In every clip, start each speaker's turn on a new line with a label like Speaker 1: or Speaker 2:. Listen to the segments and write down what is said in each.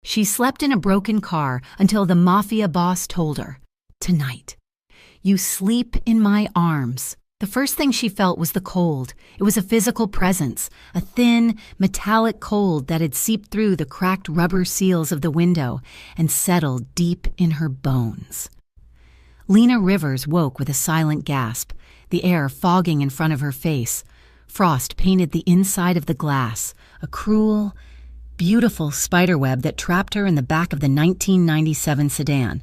Speaker 1: She slept in a broken car until the Mafia boss told her, "Tonight, you sleep in my arms." The first thing she felt was the cold. It was a physical presence, a thin, metallic cold that had seeped through the cracked rubber seals of the window and settled deep in her bones. Lena Rivers woke with a silent gasp, the air fogging in front of her face. Frost painted the inside of the glass, a cruel, beautiful spiderweb that trapped her in the back of the 1997 sedan.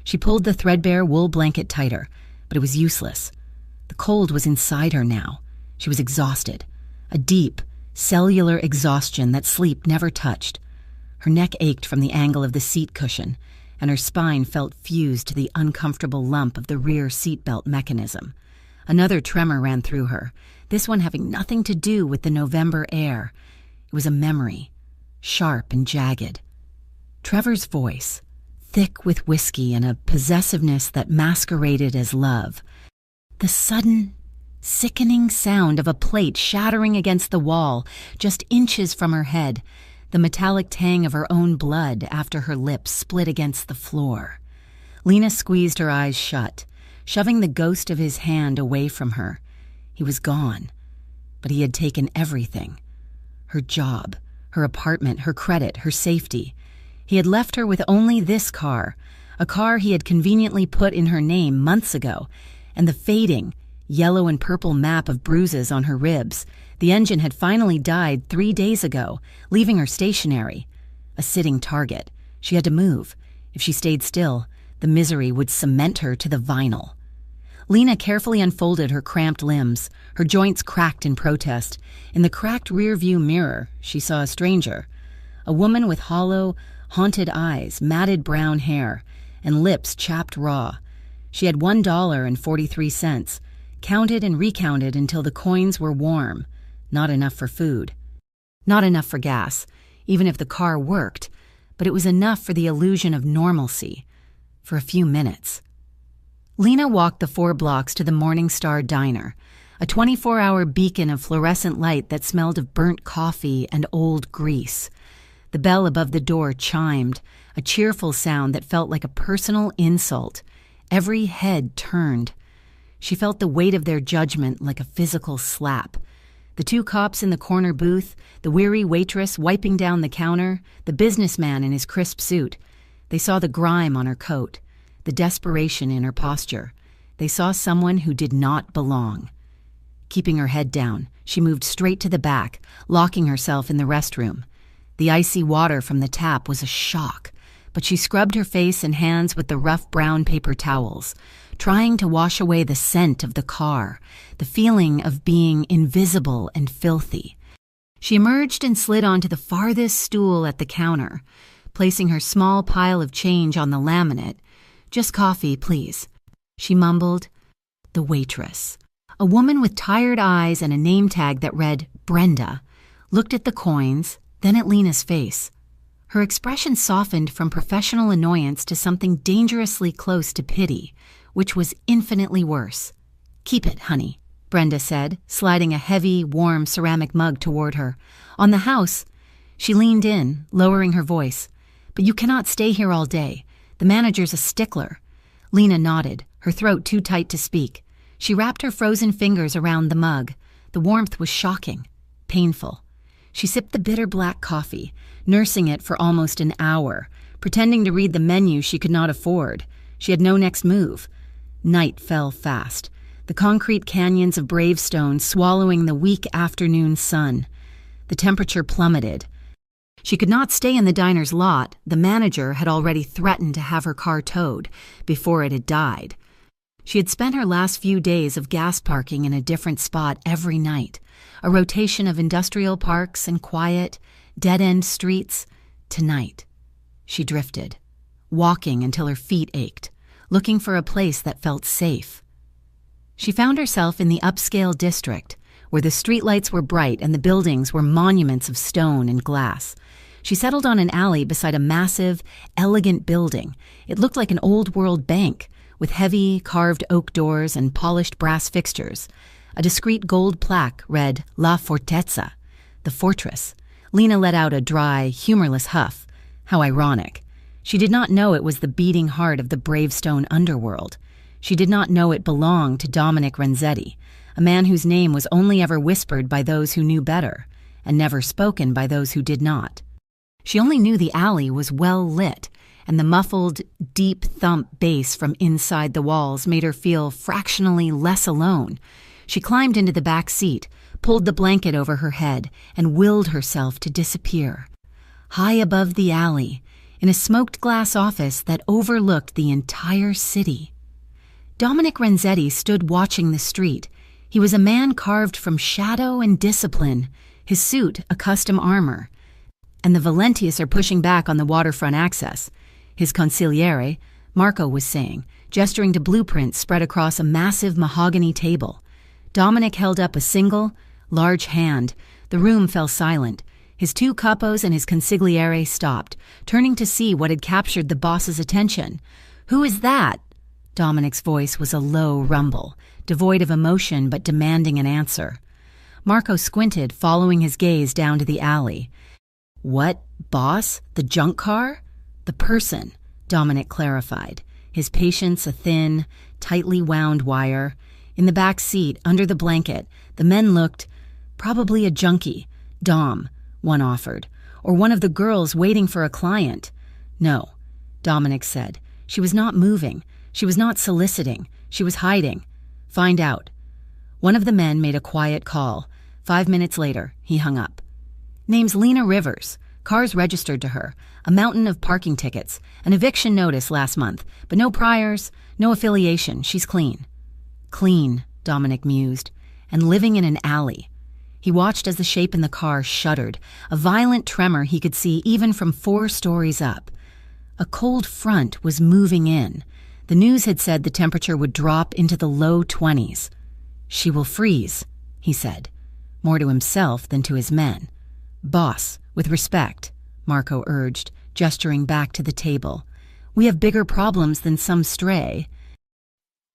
Speaker 1: She pulled the threadbare wool blanket tighter, but it was useless. The cold was inside her now. She was exhausted, a deep, cellular exhaustion that sleep never touched. Her neck ached from the angle of the seat cushion, and her spine felt fused to the uncomfortable lump of the rear seatbelt mechanism. Another tremor ran through her, this one having nothing to do with the November air. It was a memory, sharp and jagged. Trevor's voice, thick with whiskey and a possessiveness that masqueraded as love. The sudden, sickening sound of a plate shattering against the wall, just inches from her head, the metallic tang of her own blood after her lips split against the floor. Lena squeezed her eyes shut, shoving the ghost of his hand away from her. He was gone, but he had taken everything. Her job, her apartment, her credit, her safety. He had left her with only this car, a car he had conveniently put in her name months ago, and the fading, yellow and purple map of bruises on her ribs. The engine had finally died 3 days ago, leaving her stationary. A sitting target. She had to move. If she stayed still, the misery would cement her to the vinyl. Lena carefully unfolded her cramped limbs. Her joints cracked in protest. In the cracked rear-view mirror, she saw a stranger. A woman with hollow, haunted eyes, matted brown hair, and lips chapped raw. She had $1.43, counted and recounted until the coins were warm. Not enough for food. Not enough for gas, even if the car worked, but it was enough for the illusion of normalcy. For a few minutes. Lena walked the 4 blocks to the Morning Star Diner, a 24-hour beacon of fluorescent light that smelled of burnt coffee and old grease. The bell above the door chimed, a cheerful sound that felt like a personal insult. Every head turned. She felt the weight of their judgment like a physical slap. The 2 cops in the corner booth, the weary waitress wiping down the counter, the businessman in his crisp suit. They saw the grime on her coat, the desperation in her posture. They saw someone who did not belong. Keeping her head down, she moved straight to the back, locking herself in the restroom. The icy water from the tap was a shock, but she scrubbed her face and hands with the rough brown paper towels, trying to wash away the scent of the car, the feeling of being invisible and filthy. She emerged and slid onto the farthest stool at the counter, placing her small pile of change on the laminate. "Just coffee, please," she mumbled. The waitress, a woman with tired eyes and a name tag that read Brenda, looked at the coins, then at Lena's face. Her expression softened from professional annoyance to something dangerously close to pity, which was infinitely worse. "Keep it, honey," Brenda said, sliding a heavy, warm ceramic mug toward her. "On the house," she leaned in, lowering her voice, "but you cannot stay here all day. The manager's a stickler." Lena nodded, her throat too tight to speak. She wrapped her frozen fingers around the mug. The warmth was shocking, painful. She sipped the bitter black coffee, nursing it for almost an hour, pretending to read the menu she could not afford. She had no next move. Night fell fast, the concrete canyons of Bravestone swallowing the weak afternoon sun. The temperature plummeted. She could not stay in the diner's lot. The manager had already threatened to have her car towed before it had died. She had spent her last few days of gas parking in a different spot every night, a rotation of industrial parks and quiet, dead-end streets. Tonight, she drifted, walking until her feet ached, looking for a place that felt safe. She found herself in the upscale district, where the streetlights were bright and the buildings were monuments of stone and glass. She settled on an alley beside a massive, elegant building. It looked like an old-world bank, with heavy, carved oak doors and polished brass fixtures. A discreet gold plaque read La Fortezza, the fortress. Lena let out a dry, humorless huff. How ironic. She did not know it was the beating heart of the Bravestone underworld. She did not know it belonged to Dominic Renzetti, a man whose name was only ever whispered by those who knew better, and never spoken by those who did not. She only knew the alley was well lit, and the muffled, deep thump bass from inside the walls made her feel fractionally less alone. She climbed into the back seat, pulled the blanket over her head, and willed herself to disappear. High above the alley, in a smoked glass office that overlooked the entire city. Dominic Renzetti stood watching the street. He was a man carved from shadow and discipline, his suit a custom armor. And the Valentius are pushing back on the waterfront access. His consigliere, Marco was saying, gesturing to blueprints spread across a massive mahogany table. Dominic held up a single, large hand. The room fell silent. His two capos and his consigliere stopped, turning to see what had captured the boss's attention. "Who is that?" Dominic's voice was a low rumble, devoid of emotion but demanding an answer. Marco squinted, following his gaze down to the alley. "What, boss? The junk car?" "The person," Dominic clarified, his patience a thin, tightly wound wire. In the back seat, under the blanket, the men looked, "Probably a junkie. Dom," one offered, "or one of the girls waiting for a client." "No," Dominic said. She was not moving. She was not soliciting. She was hiding. "Find out." One of the men made a quiet call. 5 minutes later, he hung up. "Name's Lena Rivers. Cars registered to her. A mountain of parking tickets. An eviction notice last month. But no priors, no affiliation. She's clean." Clean, Dominic mused, and living in an alley. He watched as the shape in the car shuddered, a violent tremor he could see even from 4 stories up. A cold front was moving in. The news had said the temperature would drop into the low 20s. "She will freeze," he said, more to himself than to his men. "Boss, with respect," Marco urged, gesturing back to the table. "We have bigger problems than some stray."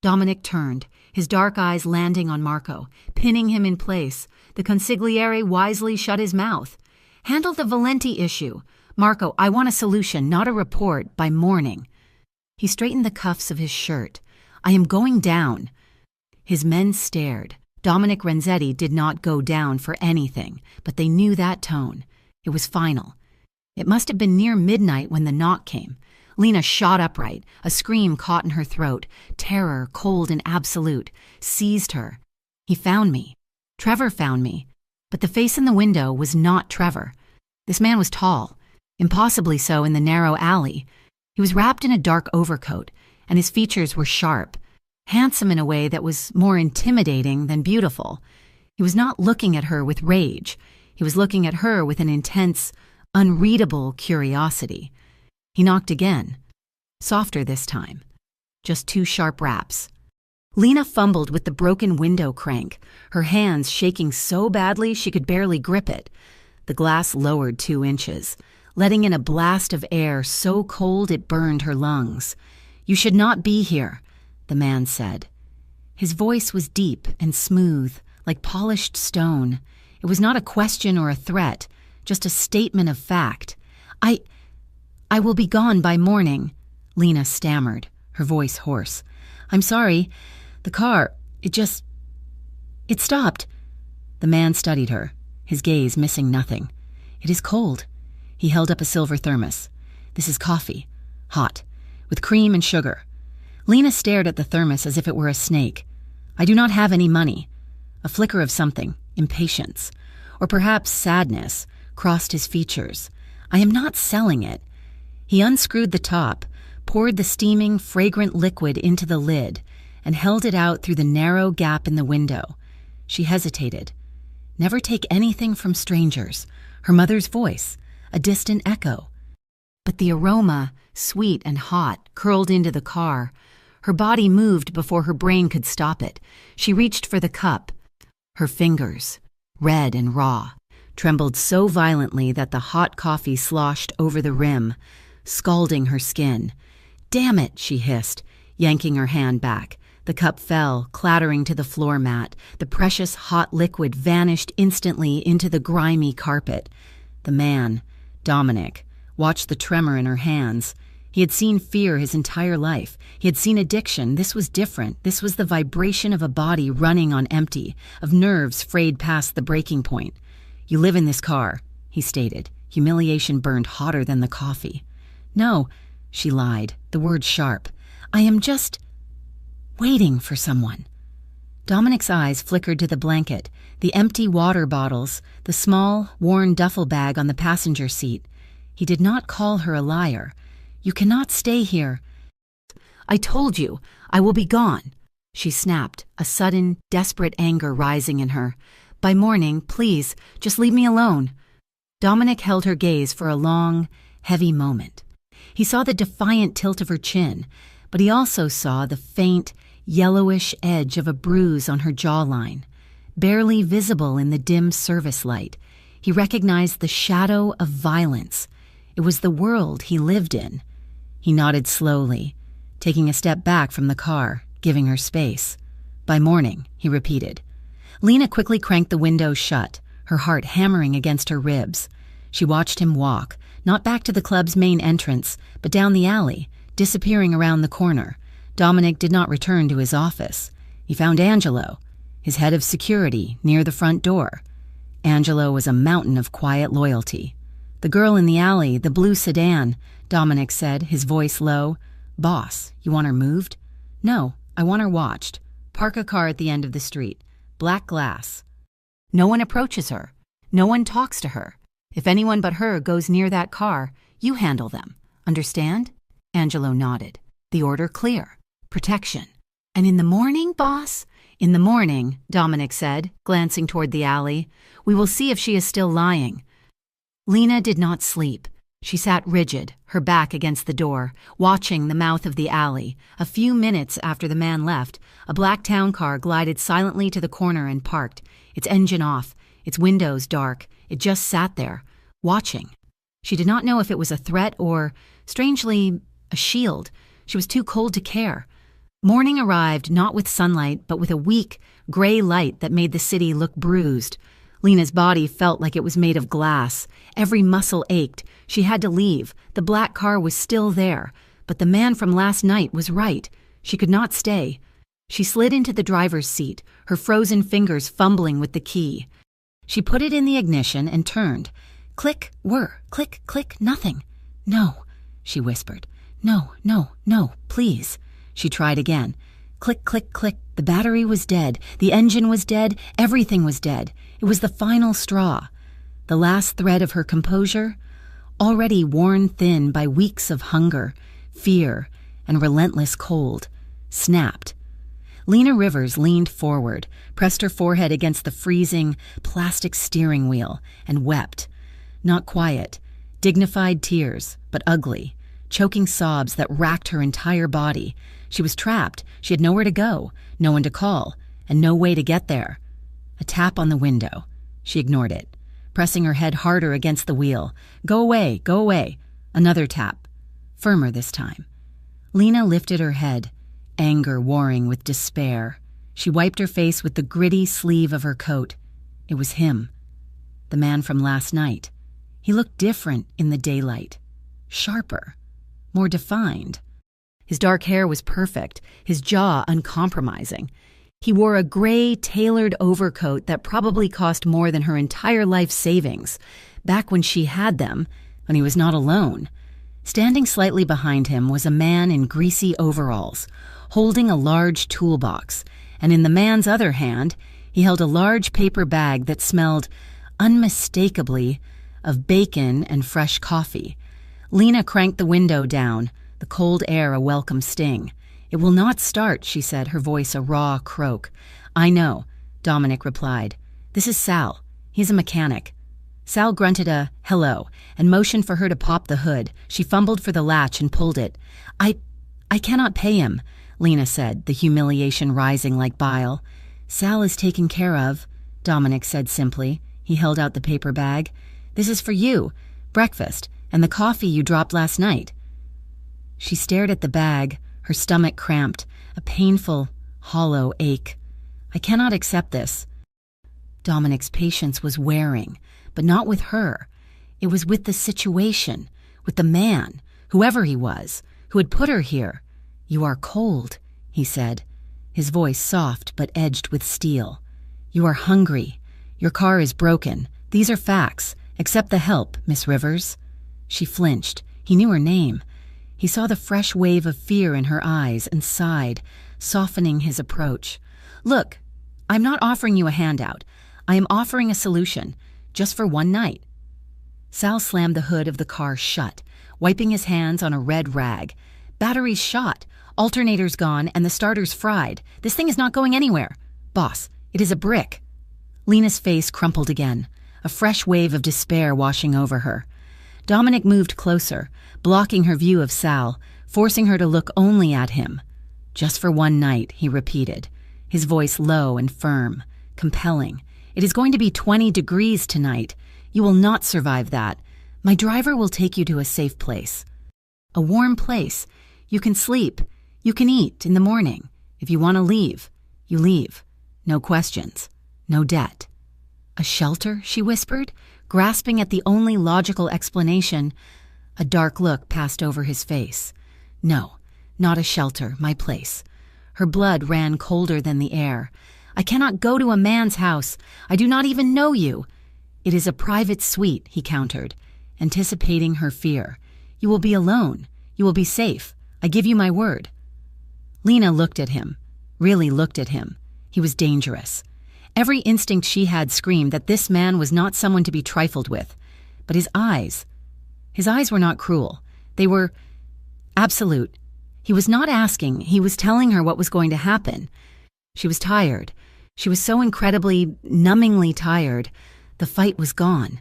Speaker 1: Dominic turned, his dark eyes landing on Marco, pinning him in place. The consigliere wisely shut his mouth. "Handle the Valenti issue. Marco, I want a solution, not a report, by morning." He straightened the cuffs of his shirt. "I am going down." His men stared. Dominic Renzetti did not go down for anything, but they knew that tone. It was final. It must have been near midnight when the knock came. Lena shot upright, a scream caught in her throat. Terror, cold and absolute, seized her. "He found me. Trevor found me." But the face in the window was not Trevor. This man was tall, impossibly so in the narrow alley. He was wrapped in a dark overcoat, and his features were sharp, handsome in a way that was more intimidating than beautiful. He was not looking at her with rage. He was looking at her with an intense, unreadable curiosity. He knocked again, softer this time. Just 2 sharp raps. Lena fumbled with the broken window crank, her hands shaking so badly she could barely grip it. The glass lowered 2 inches, letting in a blast of air so cold it burned her lungs. "You should not be here," the man said. His voice was deep and smooth, like polished stone. It was not a question or a threat, just a statement of fact. I will be gone by morning," Lena stammered, her voice hoarse. "I'm sorry. The car, it stopped." The man studied her, his gaze missing nothing. "It is cold." He held up a silver thermos. "This is coffee. Hot. With cream and sugar." Lena stared at the thermos as if it were a snake. "I do not have any money." A flicker of something, impatience, or perhaps sadness, crossed his features. "I am not selling it." He unscrewed the top, poured the steaming, fragrant liquid into the lid, and held it out through the narrow gap in the window. She hesitated. Never take anything from strangers. Her mother's voice, a distant echo. But the aroma, sweet and hot, curled into the car. Her body moved before her brain could stop it. She reached for the cup. Her fingers, red and raw, trembled so violently that the hot coffee sloshed over the rim, scalding her skin. "Damn it," she hissed, yanking her hand back. The cup fell, clattering to the floor mat. The precious hot liquid vanished instantly into the grimy carpet. The man, Dominic, watched the tremor in her hands. He had seen fear his entire life. He had seen addiction. This was different. This was the vibration of a body running on empty, of nerves frayed past the breaking point. "You live in this car," he stated. Humiliation burned hotter than the coffee. "No," she lied, the word sharp. "I am just waiting for someone." Dominic's eyes flickered to the blanket, the empty water bottles, the small, worn duffel bag on the passenger seat. He did not call her a liar. "You cannot stay here." "I told you, I will be gone," she snapped, a sudden, desperate anger rising in her. "By morning, please, just leave me alone." Dominic held her gaze for a long, heavy moment. He saw the defiant tilt of her chin, but he also saw the faint, yellowish edge of a bruise on her jawline. Barely visible in the dim service light, he recognized the shadow of violence. It was the world he lived in. He nodded slowly, taking a step back from the car, giving her space. "By morning," he repeated. Lena quickly cranked the window shut, her heart hammering against her ribs. She watched him walk, not back to the club's main entrance, but down the alley, disappearing around the corner. Dominic did not return to his office. He found Angelo, his head of security, near the front door. Angelo was a mountain of quiet loyalty. "The girl in the alley, the blue sedan," Dominic said, his voice low. "Boss, you want her moved?" "No, I want her watched. Park a car at the end of the street. Black glass. No one approaches her. No one talks to her. If anyone but her goes near that car, you handle them. Understand?" Angelo nodded. "The order clear. Protection." "And in the morning, boss?" "In the morning," Dominic said, glancing toward the alley, "we will see if she is still lying." Lena did not sleep. She sat rigid, her back against the door, watching the mouth of the alley. A few minutes after the man left, a black town car glided silently to the corner and parked, its engine off, its windows dark. It just sat there, watching. She did not know if it was a threat or, strangely, a shield. She was too cold to care. Morning arrived not with sunlight, but with a weak, gray light that made the city look bruised. Lena's body felt like it was made of glass. Every muscle ached. She had to leave. The black car was still there. But the man from last night was right. She could not stay. She slid into the driver's seat, her frozen fingers fumbling with the key. She put it in the ignition and turned. Click, whir, click, click, nothing. "No," she whispered. "No, no, no, please." She tried again. Click, click, click. The battery was dead. The engine was dead. Everything was dead. It was the final straw. The last thread of her composure, already worn thin by weeks of hunger, fear, and relentless cold, snapped. Lena Rivers leaned forward, pressed her forehead against the freezing plastic steering wheel, and wept. Not quiet, dignified tears, but ugly, choking sobs that racked her entire body. She was trapped. She had nowhere to go, no one to call, and no way to get there. A tap on the window. She ignored it, pressing her head harder against the wheel. "Go away, go away." Another tap, firmer this time. Lena lifted her head, anger warring with despair. She wiped her face with the gritty sleeve of her coat. It was him, the man from last night. He looked different in the daylight, sharper, more defined. His dark hair was perfect, his jaw uncompromising. He wore a gray, tailored overcoat that probably cost more than her entire life savings, back when she had them, when he was not alone. Standing slightly behind him was a man in greasy overalls, holding a large toolbox, and in the man's other hand, he held a large paper bag that smelled unmistakably of bacon and fresh coffee. Lena cranked the window down, the cold air a welcome sting. "It will not start," she said, her voice a raw croak. "I know," Dominic replied. "This is Sal. He's a mechanic." Sal grunted a hello and motioned for her to pop the hood. She fumbled for the latch and pulled it. I cannot pay him," Lena said, the humiliation rising like bile. "Sal is taken care of," Dominic said simply. He held out the paper bag. "This is for you, breakfast, and the coffee you dropped last night." She stared at the bag, her stomach cramped, a painful, hollow ache. "I cannot accept this." Dominic's patience was wearing, but not with her. It was with the situation, with the man, whoever he was, who had put her here. "You are cold," he said, his voice soft but edged with steel. "You are hungry. Your car is broken. These are facts. Accept the help, Miss Rivers." She flinched. He knew her name. He saw the fresh wave of fear in her eyes and sighed, softening his approach. "Look, I'm not offering you a handout. I am offering a solution, just for one night." Sal slammed the hood of the car shut, wiping his hands on a red rag. "Batteries shot, alternators gone, and the starter's fried. This thing is not going anywhere. Boss, it is a brick." Lena's face crumpled again, a fresh wave of despair washing over her. Dominic moved closer, blocking her view of Sal, forcing her to look only at him. "Just for one night," he repeated, his voice low and firm, compelling. "It is going to be 20 degrees tonight. You will not survive that. My driver will take you to a safe place. A warm place. You can sleep. You can eat in the morning. If you want to leave, you leave. No questions. No debt." "A shelter?" she whispered, grasping at the only logical explanation. A dark look passed over his face. "No, not a shelter, my place." Her blood ran colder than the air. "I cannot go to a man's house. I do not even know you." "It is a private suite," he countered, anticipating her fear. "You will be alone. You will be safe. I give you my word." Lena looked at him, really looked at him. He was dangerous. Every instinct she had screamed that this man was not someone to be trifled with. But his eyes were not cruel. They were absolute. He was not asking, he was telling her what was going to happen. She was tired. She was so incredibly, numbingly tired. The fight was gone.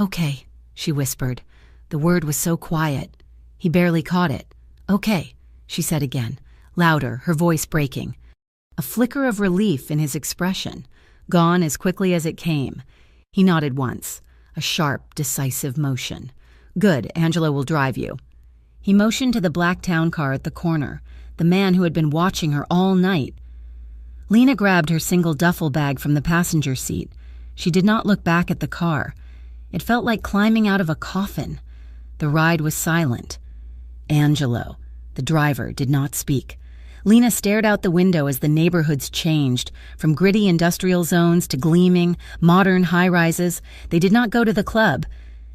Speaker 1: "Okay," she whispered. The word was so quiet. He barely caught it. "Okay," she said again, louder, her voice breaking. A flicker of relief in his expression, gone as quickly as it came. He nodded once, a sharp, decisive motion. "Good, Angela will drive you." He motioned to the black town car at the corner, the man who had been watching her all night. Lena grabbed her single duffel bag from the passenger seat. She did not look back at the car. It felt like climbing out of a coffin. The ride was silent. Angelo, the driver, did not speak. Lena stared out the window as the neighborhoods changed, from gritty industrial zones to gleaming, modern high-rises. They did not go to the club.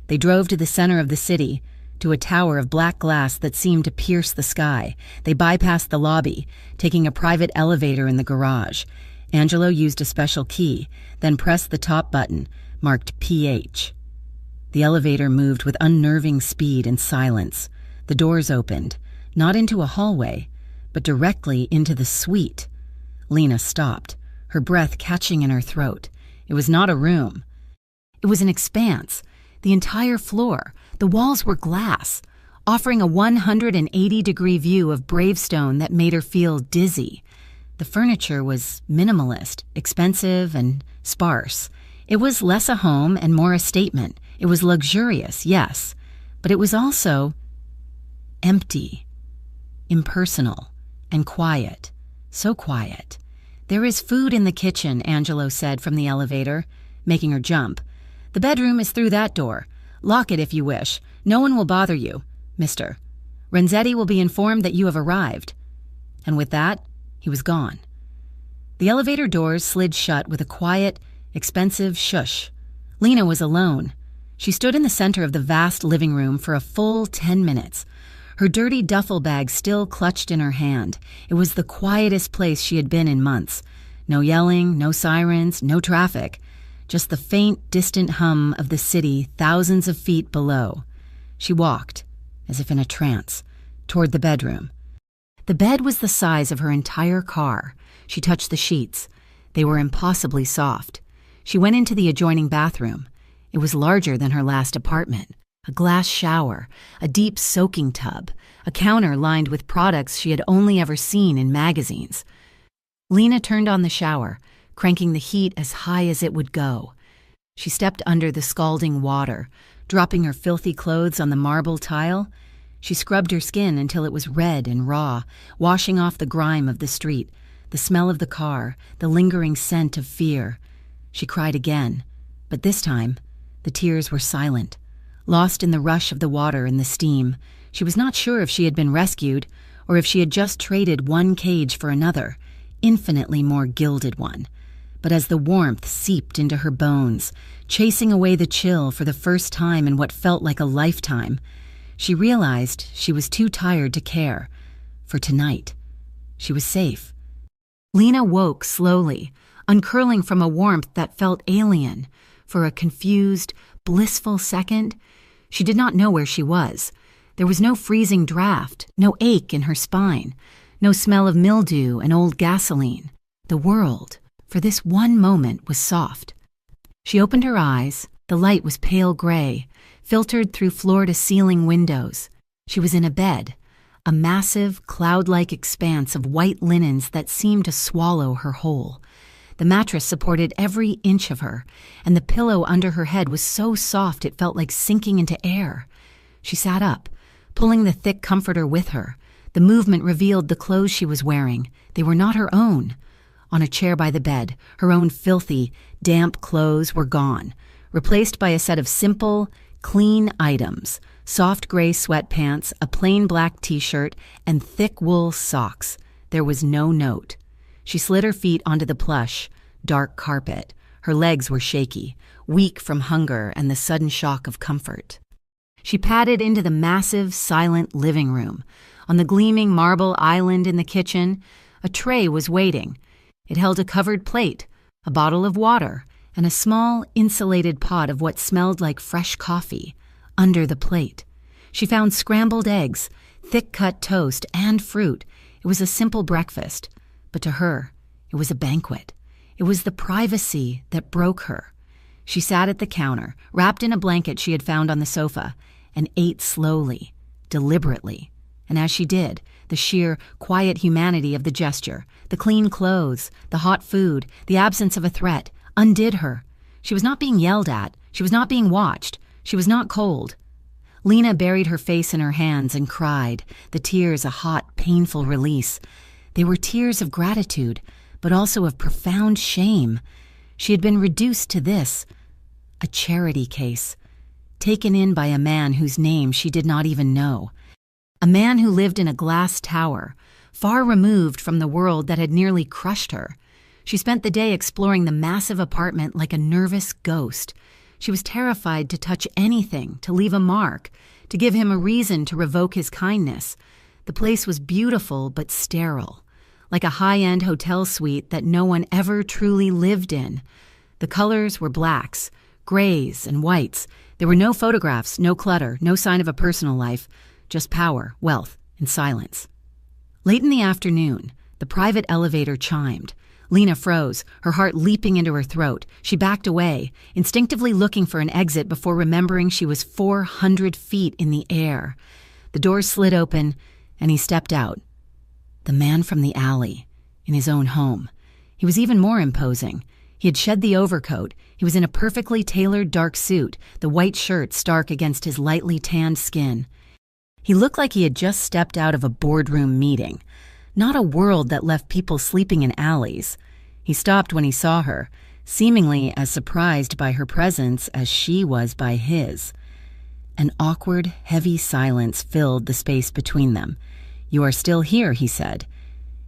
Speaker 1: They drove to the center of the city, to a tower of black glass that seemed to pierce the sky. They bypassed the lobby, taking a private elevator in the garage. Angelo used a special key, then pressed the top button, marked PH. The elevator moved with unnerving speed and silence. The doors opened, not into a hallway, but directly into the suite. Lena stopped, her breath catching in her throat. It was not a room. It was an expanse. The entire floor, the walls were glass, offering a 180-degree view of Bravestone that made her feel dizzy. The furniture was minimalist, expensive, and sparse. It was less a home and more a statement. It was luxurious, yes, but it was also empty, impersonal, and quiet. So quiet. "There is food in the kitchen," Angelo said from the elevator, making her jump. "The bedroom is through that door. Lock it if you wish. No one will bother you, Mr. Renzetti will be informed that you have arrived." And with that, he was gone. The elevator doors slid shut with a quiet, expensive shush. Lena was alone. She stood in the center of the vast living room for a full 10 minutes. Her dirty duffel bag still clutched in her hand. It was the quietest place she had been in months. No yelling, no sirens, no traffic. Just the faint, distant hum of the city thousands of feet below. She walked, as if in a trance, toward the bedroom. The bed was the size of her entire car. She touched the sheets. They were impossibly soft. She went into the adjoining bathroom. It was larger than her last apartment. A glass shower, a deep soaking tub, a counter lined with products she had only ever seen in magazines. Lena turned on the shower, cranking the heat as high as it would go. She stepped under the scalding water, dropping her filthy clothes on the marble tile. She scrubbed her skin until it was red and raw, washing off the grime of the street, the smell of the car, the lingering scent of fear. She cried again, but this time, the tears were silent. lost in the rush of the water and the steam. She was not sure if she had been rescued or if she had just traded one cage for another, infinitely more gilded one. But as the warmth seeped into her bones, chasing away the chill for the first time in what felt like a lifetime, she realized she was too tired to care. For tonight, she was safe. Lena woke slowly, uncurling from a warmth that felt alien. For a confused, blissful second, she did not know where she was. There was no freezing draft, no ache in her spine, no smell of mildew and old gasoline. The world, for this one moment, was soft. She opened her eyes. The light was pale gray, filtered through floor-to-ceiling windows. She was in a bed, a massive, cloud-like expanse of white linens that seemed to swallow her whole. The mattress supported every inch of her, and the pillow under her head was so soft it felt like sinking into air. She sat up, pulling the thick comforter with her. The movement revealed the clothes she was wearing. They were not her own. On a chair by the bed, her own filthy, damp clothes were gone, replaced by a set of simple, clean items: soft gray sweatpants, a plain black t-shirt, and thick wool socks. There was no note. She slid her feet onto the plush, dark carpet. Her legs were shaky, weak from hunger and the sudden shock of comfort. She padded into the massive, silent living room. On the gleaming marble island in the kitchen, a tray was waiting. It held a covered plate, a bottle of water, and a small, insulated pot of what smelled like fresh coffee. Under the plate, she found scrambled eggs, thick-cut toast, and fruit. It was a simple breakfast, but to her, it was a banquet. It was the privacy that broke her. She sat at the counter, wrapped in a blanket she had found on the sofa, and ate slowly, deliberately. And as she did, the sheer, quiet humanity of the gesture, the clean clothes, the hot food, the absence of a threat, undid her. She was not being yelled at. She was not being watched. She was not cold. Lena buried her face in her hands and cried, the tears a hot, painful release. They were tears of gratitude, but also of profound shame. She had been reduced to this, a charity case, taken in by a man whose name she did not even know. A man who lived in a glass tower, far removed from the world that had nearly crushed her. She spent the day exploring the massive apartment like a nervous ghost. She was terrified to touch anything, to leave a mark, to give him a reason to revoke his kindness. The place was beautiful but sterile, like a high-end hotel suite that no one ever truly lived in. The colors were blacks, grays, and whites. There were no photographs, no clutter, no sign of a personal life, just power, wealth, and silence. Late in the afternoon, the private elevator chimed. Lena froze, her heart leaping into her throat. She backed away, instinctively looking for an exit before remembering she was 400 feet in the air. The door slid open, and he stepped out. The man from the alley, in his own home. He was even more imposing. He had shed the overcoat. He was in a perfectly tailored dark suit, the white shirt stark against his lightly tanned skin. He looked like he had just stepped out of a boardroom meeting, not a world that left people sleeping in alleys. He stopped when he saw her, seemingly as surprised by her presence as she was by his. An awkward, heavy silence filled the space between them. "You are still here," he said.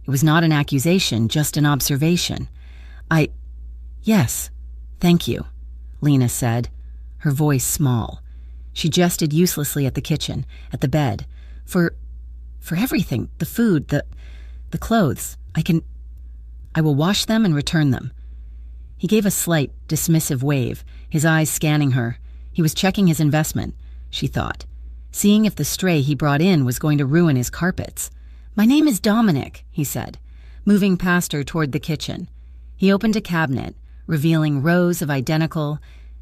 Speaker 1: It was not an accusation, just an observation. Yes, thank you," Lena said, her voice small. She gestured uselessly at the kitchen, at the bed. For everything, the food, the clothes. I will wash them and return them." He gave a slight, dismissive wave, his eyes scanning her. He was checking his investment, she thought, seeing if the stray he brought in was going to ruin his carpets. "My name is Dominic," he said, moving past her toward the kitchen. He opened a cabinet, revealing rows of identical,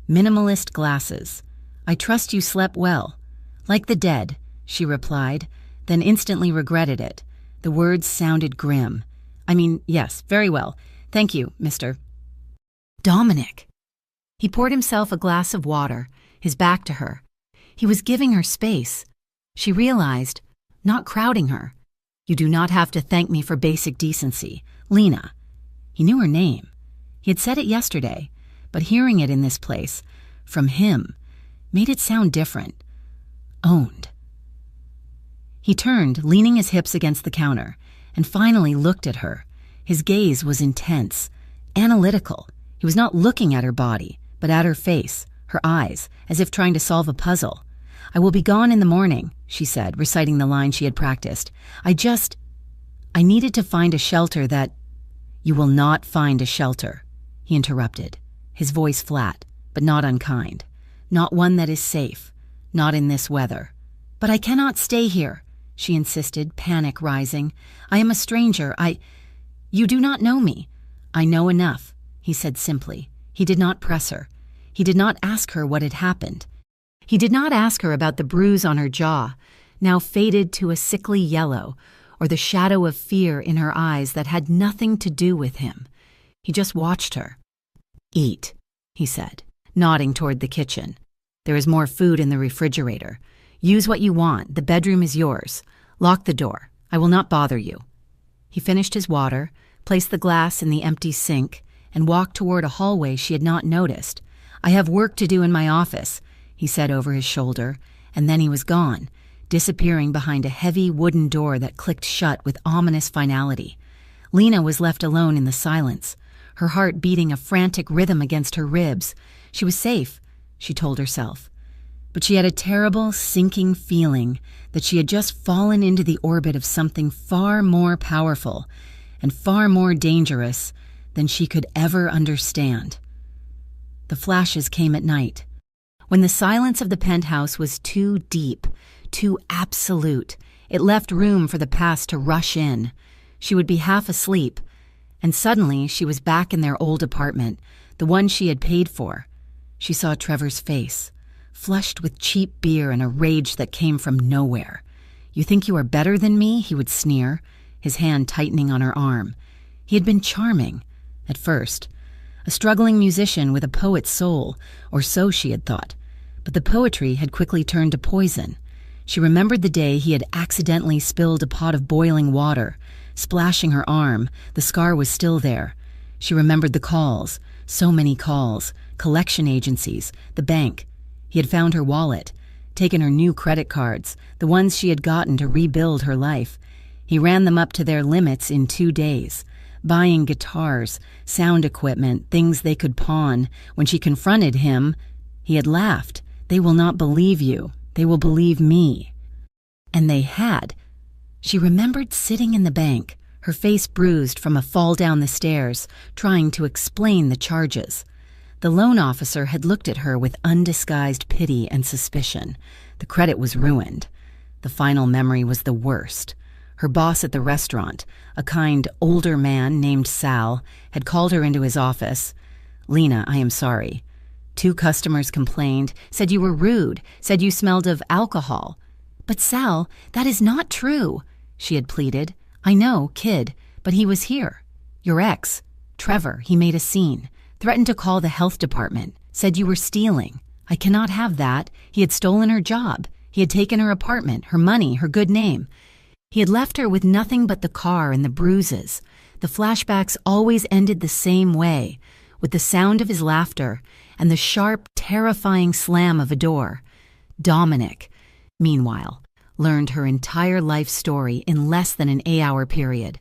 Speaker 1: minimalist glasses. "I trust you slept well." "Like the dead," she replied, then instantly regretted it. The words sounded grim. Yes, very well. Thank you, Mr. Dominic. He poured himself a glass of water, his back to her. He was giving her space. She realized, not crowding her. "You do not have to thank me for basic decency. Lena." He knew her name. He had said it yesterday, but hearing it in this place, from him, made it sound different. Owned. He turned, leaning his hips against the counter, and finally looked at her. His gaze was intense, analytical. He was not looking at her body, but at her face, her eyes, as if trying to solve a puzzle. "I will be gone in the morning," she said, reciting the line she had practiced. I needed to find a shelter that—" "You will not find a shelter," he interrupted, his voice flat, but not unkind. "Not one that is safe, not in this weather." "But I cannot stay here," she insisted, panic rising. "I am a stranger. You do not know me." "I know enough," he said simply. He did not press her. He did not ask her what had happened. He did not ask her about the bruise on her jaw, now faded to a sickly yellow, or the shadow of fear in her eyes that had nothing to do with him. He just watched her. "Eat," he said, nodding toward the kitchen. "There is more food in the refrigerator. Use what you want. The bedroom is yours. Lock the door. I will not bother you." He finished his water, placed the glass in the empty sink, and walked toward a hallway she had not noticed. "I have work to do in my office," he said over his shoulder, and then he was gone, disappearing behind a heavy wooden door that clicked shut with ominous finality. Lena was left alone in the silence, her heart beating a frantic rhythm against her ribs. She was safe, she told herself. But she had a terrible, sinking feeling that she had just fallen into the orbit of something far more powerful and far more dangerous than she could ever understand. The flashes came at night, when the silence of the penthouse was too deep, too absolute. It left room for the past to rush in. She would be half asleep, and suddenly she was back in their old apartment, the one she had paid for. She saw Trevor's face, flushed with cheap beer and a rage that came from nowhere. "You think you are better than me?" he would sneer, his hand tightening on her arm. He had been charming, at first, a struggling musician with a poet's soul, or so she had thought. But the poetry had quickly turned to poison. She remembered the day he had accidentally spilled a pot of boiling water, splashing her arm. The scar was still there. She remembered the calls, so many calls, collection agencies, the bank. He had found her wallet, taken her new credit cards, the ones she had gotten to rebuild her life. He ran them up to their limits in 2 days, buying guitars, sound equipment, things they could pawn. When she confronted him, he had laughed. "They will not believe you. They will believe me." And they had. She remembered sitting in the bank, her face bruised from a fall down the stairs, trying to explain the charges. The loan officer had looked at her with undisguised pity and suspicion. The credit was ruined. The final memory was the worst. Her boss at the restaurant, a kind, older man named Sal, had called her into his office. "Lena, I am sorry. 2 customers complained, said you were rude, said you smelled of alcohol." "But Sal, that is not true," she had pleaded. "I know, kid, but he was here. Your ex, Trevor, he made a scene, threatened to call the health department, said you were stealing. I cannot have that. He had stolen her job. He had taken her apartment, her money, her good name. He had left her with nothing but the car and the bruises. The flashbacks always ended the same way, with the sound of his laughter and the sharp, terrifying slam of a door. Dominic, meanwhile, learned her entire life story in less than an 8-hour period.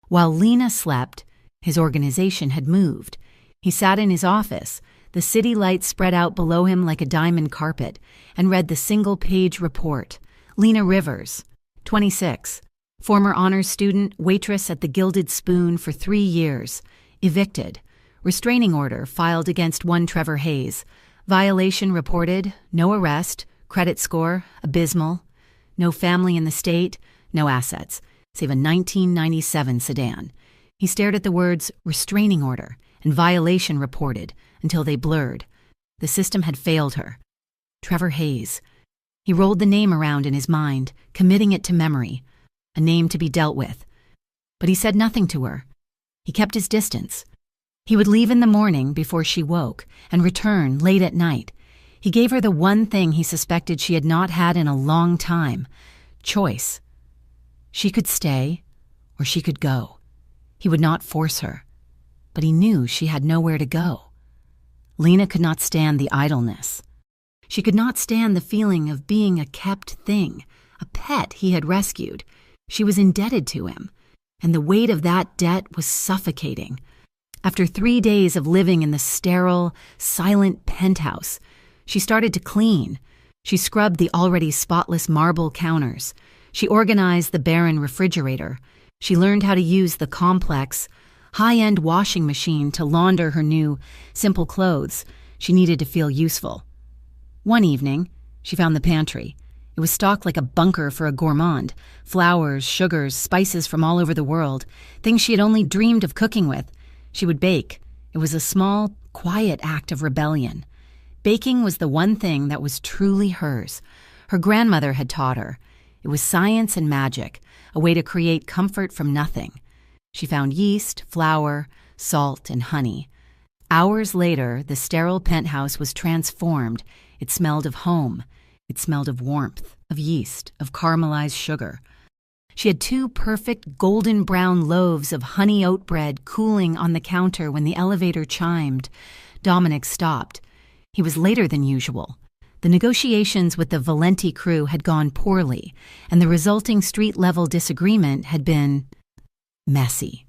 Speaker 1: While Lena slept, his organization had moved. He sat in his office, the city lights spread out below him like a diamond carpet, and read the single-page report. Lena Rivers, 26, former honors student, waitress at the Gilded Spoon for 3 years, evicted. Restraining order filed against one Trevor Hayes. Violation reported, no arrest, credit score, abysmal. No family in the state, no assets, save a 1997 sedan. He stared at the words restraining order and violation reported until they blurred. The system had failed her. Trevor Hayes. He rolled the name around in his mind, committing it to memory. A name to be dealt with. But he said nothing to her. He kept his distance. He would leave in the morning before she woke and return late at night. He gave her the one thing he suspected she had not had in a long time: choice. She could stay, or she could go. He would not force her, but he knew she had nowhere to go. Lena could not stand the idleness. She could not stand the feeling of being a kept thing, a pet he had rescued. She was indebted to him, and the weight of that debt was suffocating. After 3 days of living in the sterile, silent penthouse, she started to clean. She scrubbed the already spotless marble counters. She organized the barren refrigerator. She learned how to use the complex, high-end washing machine to launder her new, simple clothes. She needed to feel useful. One evening, she found the pantry. It was stocked like a bunker for a gourmand. Flours, sugars, spices from all over the world, things she had only dreamed of cooking with. She would bake. It was a small, quiet act of rebellion. Baking was the one thing that was truly hers. Her grandmother had taught her. It was science and magic, a way to create comfort from nothing. She found yeast, flour, salt, and honey. Hours later, the sterile penthouse was transformed. It smelled of home. It smelled of warmth, of yeast, of caramelized sugar. She had 2 perfect golden brown loaves of honey oat bread cooling on the counter when the elevator chimed. Dominic stopped. He was later than usual. The negotiations with the Valenti crew had gone poorly, and the resulting street-level disagreement had been messy.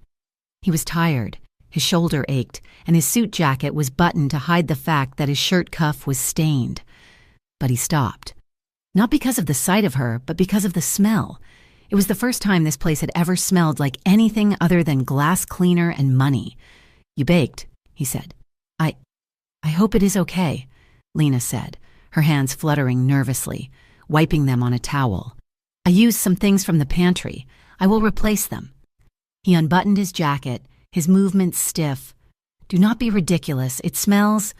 Speaker 1: He was tired. His shoulder ached, and his suit jacket was buttoned to hide the fact that his shirt cuff was stained. But he stopped. Not because of the sight of her, but because of the smell. It was the first time this place had ever smelled like anything other than glass cleaner and money. "You baked," he said. I hope it is okay," Lena said, her hands fluttering nervously, wiping them on a towel. "I used some things from the pantry. I will replace them." He unbuttoned his jacket, his movements stiff. "Do not be ridiculous. It smells—"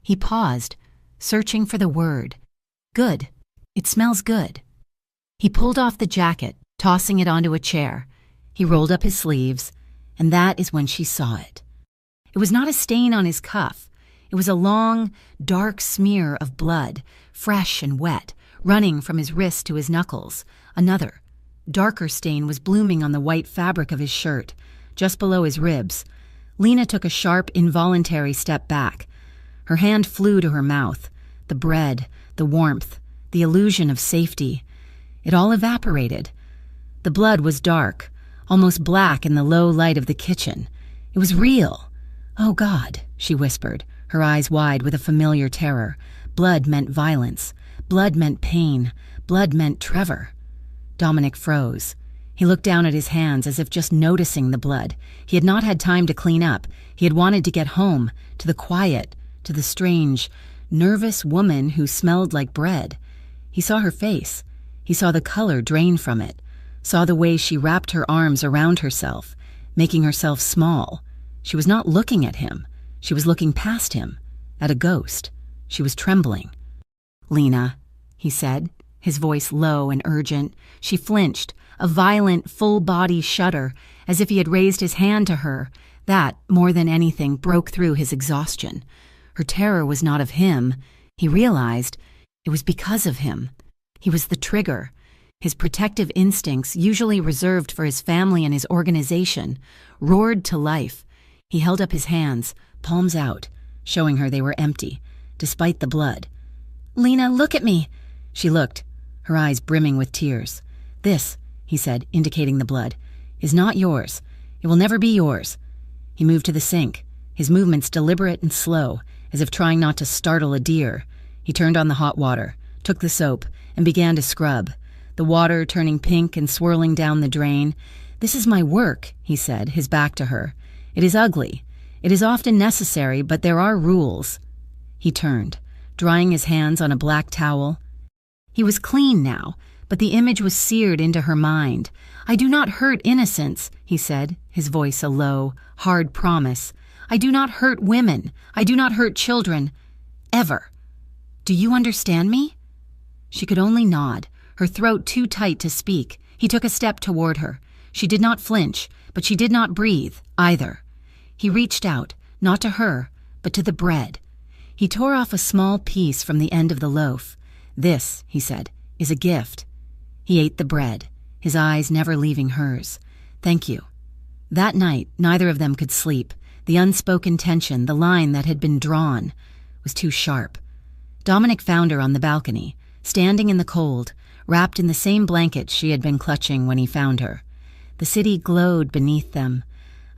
Speaker 1: He paused, searching for the word. "Good. It smells good." He pulled off the jacket, tossing it onto a chair. He rolled up his sleeves, and that is when she saw it. It was not a stain on his cuff. It was a long, dark smear of blood, fresh and wet, running from his wrist to his knuckles. Another, darker stain was blooming on the white fabric of his shirt, just below his ribs. Lena took a sharp, involuntary step back. Her hand flew to her mouth. The bread, the warmth, the illusion of safety. It all evaporated. The blood was dark, almost black in the low light of the kitchen. It was real. "Oh, God," she whispered, her eyes wide with a familiar terror. Blood meant violence. Blood meant pain. Blood meant Trevor. Dominic froze. He looked down at his hands as if just noticing the blood. He had not had time to clean up. He had wanted to get home, to the quiet, to the strange, nervous woman who smelled like bread. He saw her face. He saw the color drain from it, saw the way she wrapped her arms around herself, making herself small. She was not looking at him. She was looking past him, at a ghost. She was trembling. "Lena," he said, his voice low and urgent. She flinched, a violent, full-body shudder, as if he had raised his hand to her. That, more than anything, broke through his exhaustion. Her terror was not of him. He realized it was because of him. He was the trigger. His protective instincts, usually reserved for his family and his organization, roared to life. He held up his hands, palms out, showing her they were empty, despite the blood. "Lena, look at me." She looked, her eyes brimming with tears. "This," he said, indicating the blood, "is not yours. It will never be yours." He moved to the sink, his movements deliberate and slow, as if trying not to startle a deer. He turned on the hot water, took the soap, and began to scrub, the water turning pink and swirling down the drain. "This is my work," he said, his back to her. "It is ugly. It is often necessary, but there are rules." He turned, drying his hands on a black towel. He was clean now, but the image was seared into her mind. "I do not hurt innocents," he said, his voice a low, hard promise. "I do not hurt women. I do not hurt children. Ever. Do you understand me?" She could only nod, her throat too tight to speak. He took a step toward her. She did not flinch, but she did not breathe, either. He reached out, not to her, but to the bread. He tore off a small piece from the end of the loaf. "This," he said, "is a gift." He ate the bread, his eyes never leaving hers. "Thank you." That night, neither of them could sleep. The unspoken tension, the line that had been drawn, was too sharp. Dominic found her on the balcony, standing in the cold, wrapped in the same blanket she had been clutching when he found her. The city glowed beneath them,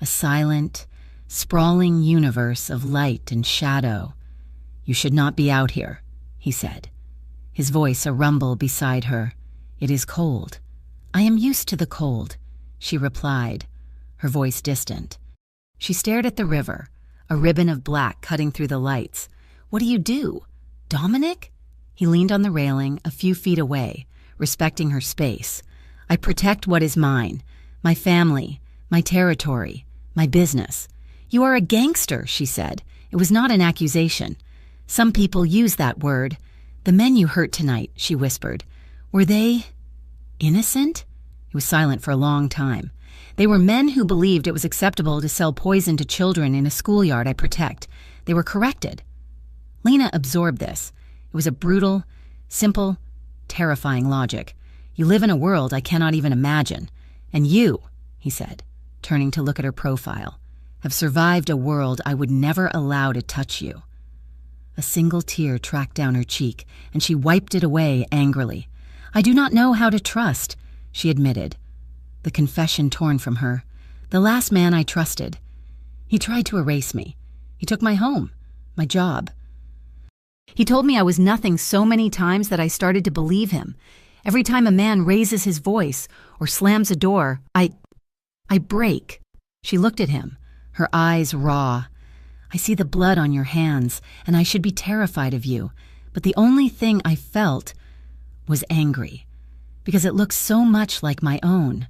Speaker 1: a silent, sprawling universe of light and shadow. "You should not be out here," he said, his voice a rumble beside her. "It is cold." "I am used to the cold," she replied, her voice distant. She stared at the river, a ribbon of black cutting through the lights. "What do you do? Dominic?" He leaned on the railing a few feet away, respecting her space. "I protect what is mine, my family, my territory, my business." "You are a gangster," she said. It was not an accusation. "Some people use that word. The men you hurt tonight," she whispered. "Were they innocent?" He was silent for a long time. "They were men who believed it was acceptable to sell poison to children in a schoolyard I protect. They were corrected." Lena absorbed this. It was a brutal, simple, terrifying logic. "You live in a world I cannot even imagine. And you," he said, turning to look at her profile, "have survived a world I would never allow to touch you." A single tear tracked down her cheek, and she wiped it away angrily. "I do not know how to trust," she admitted, the confession torn from her. "The last man I trusted. He tried to erase me. He took my home, my job. He told me I was nothing so many times that I started to believe him. Every time a man raises his voice or slams a door, I break." She looked at him, her eyes raw. "I see the blood on your hands, and I should be terrified of you, but the only thing I felt was angry, because it looked so much like my own."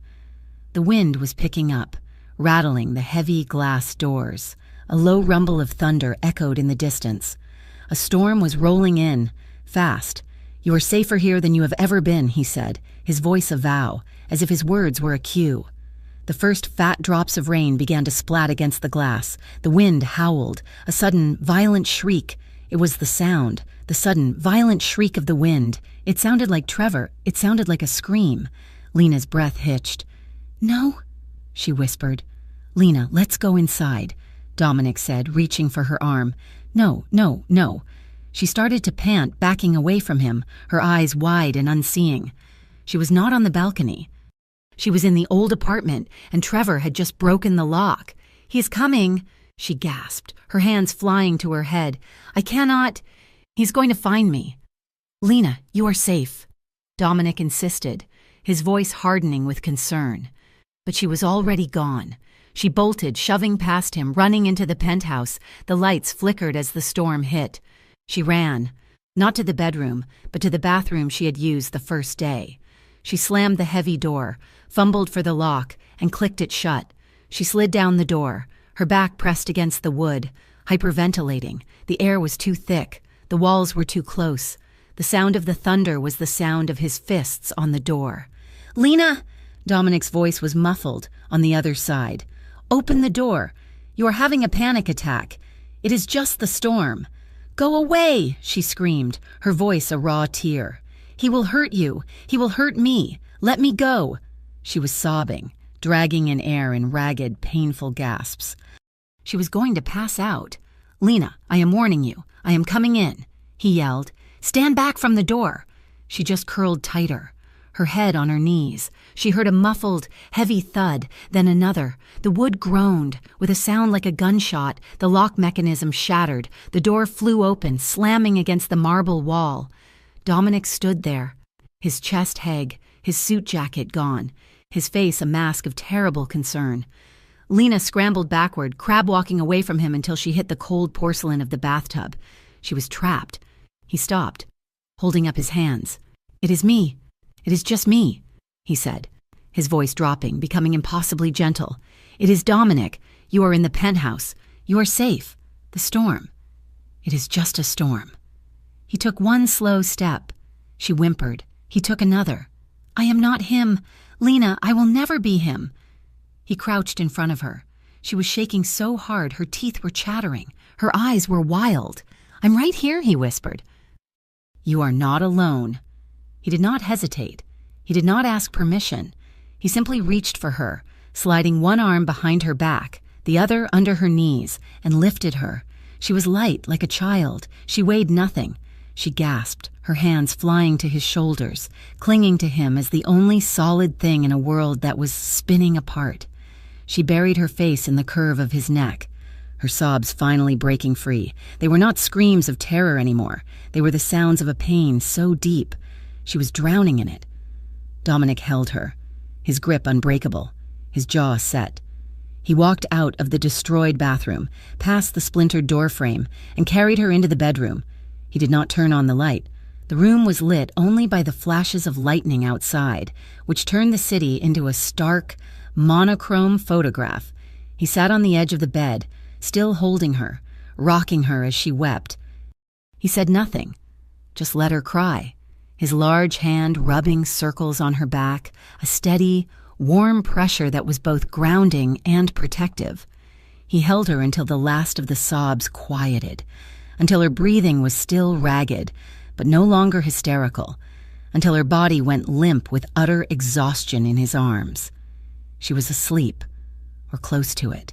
Speaker 1: The wind was picking up, rattling the heavy glass doors. A low rumble of thunder echoed in the distance. A storm was rolling in, fast. "You are safer here than you have ever been," he said, his voice a vow, as if his words were a cue. The first fat drops of rain began to splat against the glass. The wind howled, a sudden, violent shriek. It was the sound, the sudden, violent shriek of the wind. It sounded like Trevor. It sounded like a scream. Lena's breath hitched. "No," she whispered. "Lena, let's go inside," Dominic said, reaching for her arm. "No, no, no." She started to pant, backing away from him, her eyes wide and unseeing. She was not on the balcony. She was in the old apartment, and Trevor had just broken the lock. "He's coming," she gasped, her hands flying to her head. "I cannot. He's going to find me." "Lena, you are safe," Dominic insisted, his voice hardening with concern. But she was already gone. She bolted, shoving past him, running into the penthouse. The lights flickered as the storm hit. She ran, not to the bedroom, but to the bathroom she had used the first day. She slammed the heavy door, fumbled for the lock, and clicked it shut. She slid down the door, her back pressed against the wood, hyperventilating. The air was too thick. The walls were too close. The sound of the thunder was the sound of his fists on the door. "Lena!" Dominic's voice was muffled on the other side. "Open the door. You are having a panic attack. It is just the storm." "Go away!" she screamed, her voice a raw tear. "He will hurt you. He will hurt me. Let me go." She was sobbing, dragging in air in ragged, painful gasps. She was going to pass out. "Lena, I am warning you. I am coming in," he yelled. "Stand back from the door." She just curled tighter, her head on her knees. She heard a muffled, heavy thud, then another. The wood groaned. With a sound like a gunshot, the lock mechanism shattered. The door flew open, slamming against the marble wall. Dominic stood there, his chest hag, his suit jacket gone, his face a mask of terrible concern. Lena scrambled backward, crab-walking away from him until she hit the cold porcelain of the bathtub. She was trapped. He stopped, holding up his hands. "It is me. It is just me," he said, his voice dropping, becoming impossibly gentle. "It is Dominic. You are in the penthouse. You are safe. The storm. It is just a storm." He took one slow step. She whimpered. He took another. "I am not him. Lena, I will never be him." He crouched in front of her. She was shaking so hard her teeth were chattering. Her eyes were wild. "I'm right here," he whispered. "You are not alone." He did not hesitate. He did not ask permission. He simply reached for her, sliding one arm behind her back, the other under her knees, and lifted her. She was light like a child. She weighed nothing. She gasped, her hands flying to his shoulders, clinging to him as the only solid thing in a world that was spinning apart. She buried her face in the curve of his neck, her sobs finally breaking free. They were not screams of terror anymore. They were the sounds of a pain so deep. She was drowning in it. Dominic held her, his grip unbreakable, his jaw set. He walked out of the destroyed bathroom, past the splintered doorframe, and carried her into the bedroom. He did not turn on the light. The room was lit only by the flashes of lightning outside, which turned the city into a stark, monochrome photograph. He sat on the edge of the bed, still holding her, rocking her as she wept. He said nothing, just let her cry, his large hand rubbing circles on her back, a steady, warm pressure that was both grounding and protective. He held her until the last of the sobs quieted, until her breathing was still ragged, but no longer hysterical, until her body went limp with utter exhaustion in his arms. She was asleep, or close to it.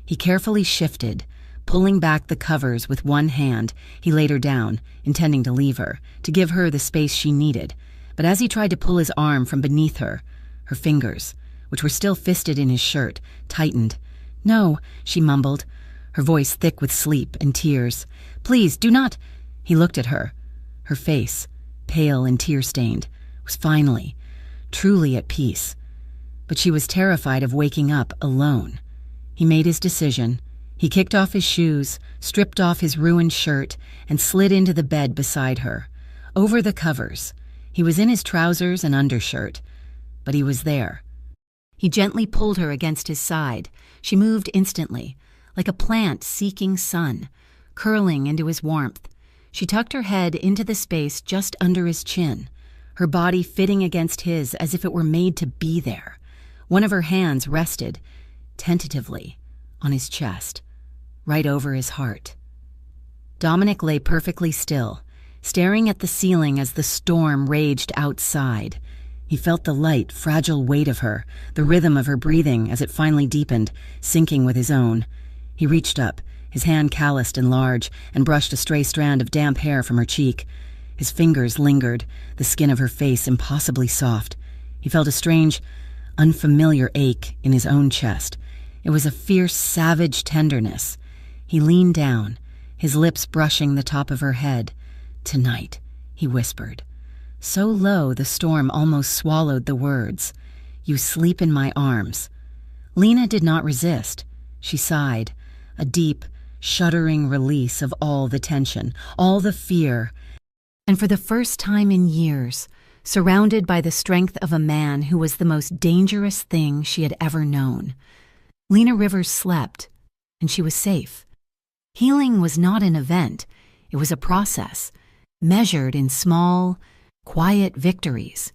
Speaker 1: He carefully shifted, pulling back the covers with one hand. He laid her down, intending to leave her, to give her the space she needed. But as he tried to pull his arm from beneath her, her fingers, which were still fisted in his shirt, tightened. "No," she mumbled, her voice thick with sleep and tears. "Please, do not—" He looked at her. Her face, pale and tear-stained, was finally, truly at peace. But she was terrified of waking up alone. He made his decision. He kicked off his shoes, stripped off his ruined shirt, and slid into the bed beside her. Over the covers. He was in his trousers and undershirt, but he was there. He gently pulled her against his side. She moved instantly, like a plant seeking sun, curling into his warmth. She tucked her head into the space just under his chin, her body fitting against his as if it were made to be there. One of her hands rested, tentatively, on his chest, right over his heart. Dominic lay perfectly still, staring at the ceiling as the storm raged outside. He felt the light, fragile weight of her, the rhythm of her breathing as it finally deepened, syncing with his own. He reached up, his hand calloused and large, and brushed a stray strand of damp hair from her cheek. His fingers lingered, the skin of her face impossibly soft. He felt a strange, unfamiliar ache in his own chest. It was a fierce, savage tenderness. He leaned down, his lips brushing the top of her head. "Tonight," he whispered. So low the storm almost swallowed the words. "You sleep in my arms." Lena did not resist. She sighed, a deep, shuddering release of all the tension, all the fear. And for the first time in years, surrounded by the strength of a man who was the most dangerous thing she had ever known, Lena Rivers slept, and she was safe. Healing was not an event. It was a process, measured in small, quiet victories.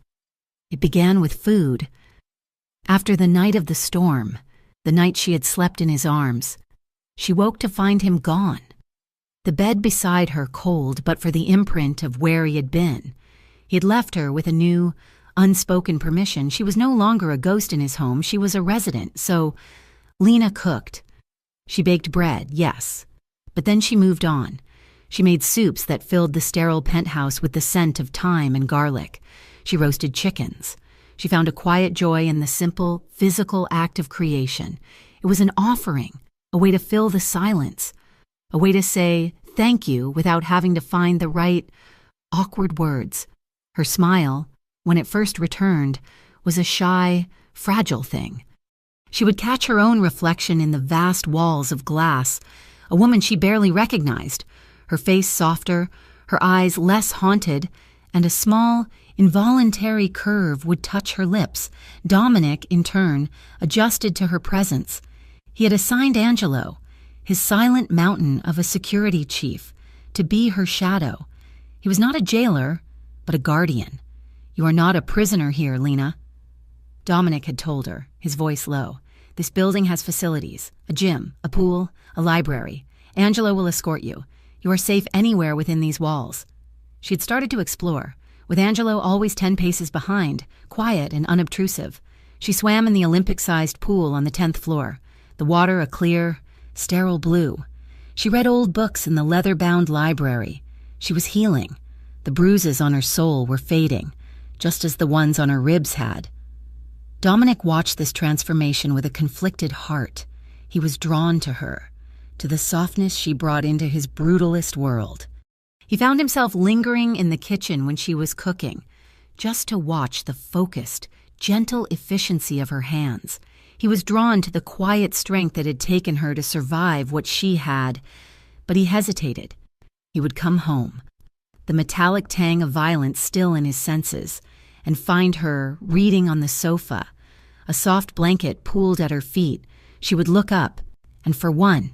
Speaker 1: It began with food. After the night of the storm, the night she had slept in his arms, she woke to find him gone. The bed beside her cold but for the imprint of where he had been. He had left her with a new, unspoken permission. She was no longer a ghost in his home. She was a resident, so Lena cooked. She baked bread, yes, but then she moved on. She made soups that filled the sterile penthouse with the scent of thyme and garlic. She roasted chickens. She found a quiet joy in the simple, physical act of creation. It was an offering, a way to fill the silence, a way to say thank you without having to find the right, awkward words. Her smile, when it first returned, was a shy, fragile thing. She would catch her own reflection in the vast walls of glass, a woman she barely recognized, her face softer, her eyes less haunted, and a small, involuntary curve would touch her lips. Dominic, in turn, adjusted to her presence. He had assigned Angelo, his silent mountain of a security chief, to be her shadow. He was not a jailer, but a guardian. "You are not a prisoner here, Lena." Dominic had told her, his voice low. "This building has facilities, a gym, a pool, a library. Angelo will escort you. You are safe anywhere within these walls." She had started to explore, with Angelo always 10 paces behind, quiet and unobtrusive. She swam in the Olympic-sized pool on the 10th floor, the water a clear, sterile blue. She read old books in the leather-bound library. She was healing. The bruises on her soul were fading, just as the ones on her ribs had. Dominic watched this transformation with a conflicted heart. He was drawn to her, to the softness she brought into his brutalist world. He found himself lingering in the kitchen when she was cooking, just to watch the focused, gentle efficiency of her hands. He was drawn to the quiet strength that had taken her to survive what she had, but he hesitated. He would come home, the metallic tang of violence still in his senses, and find her reading on the sofa, a soft blanket pooled at her feet. She would look up, and for one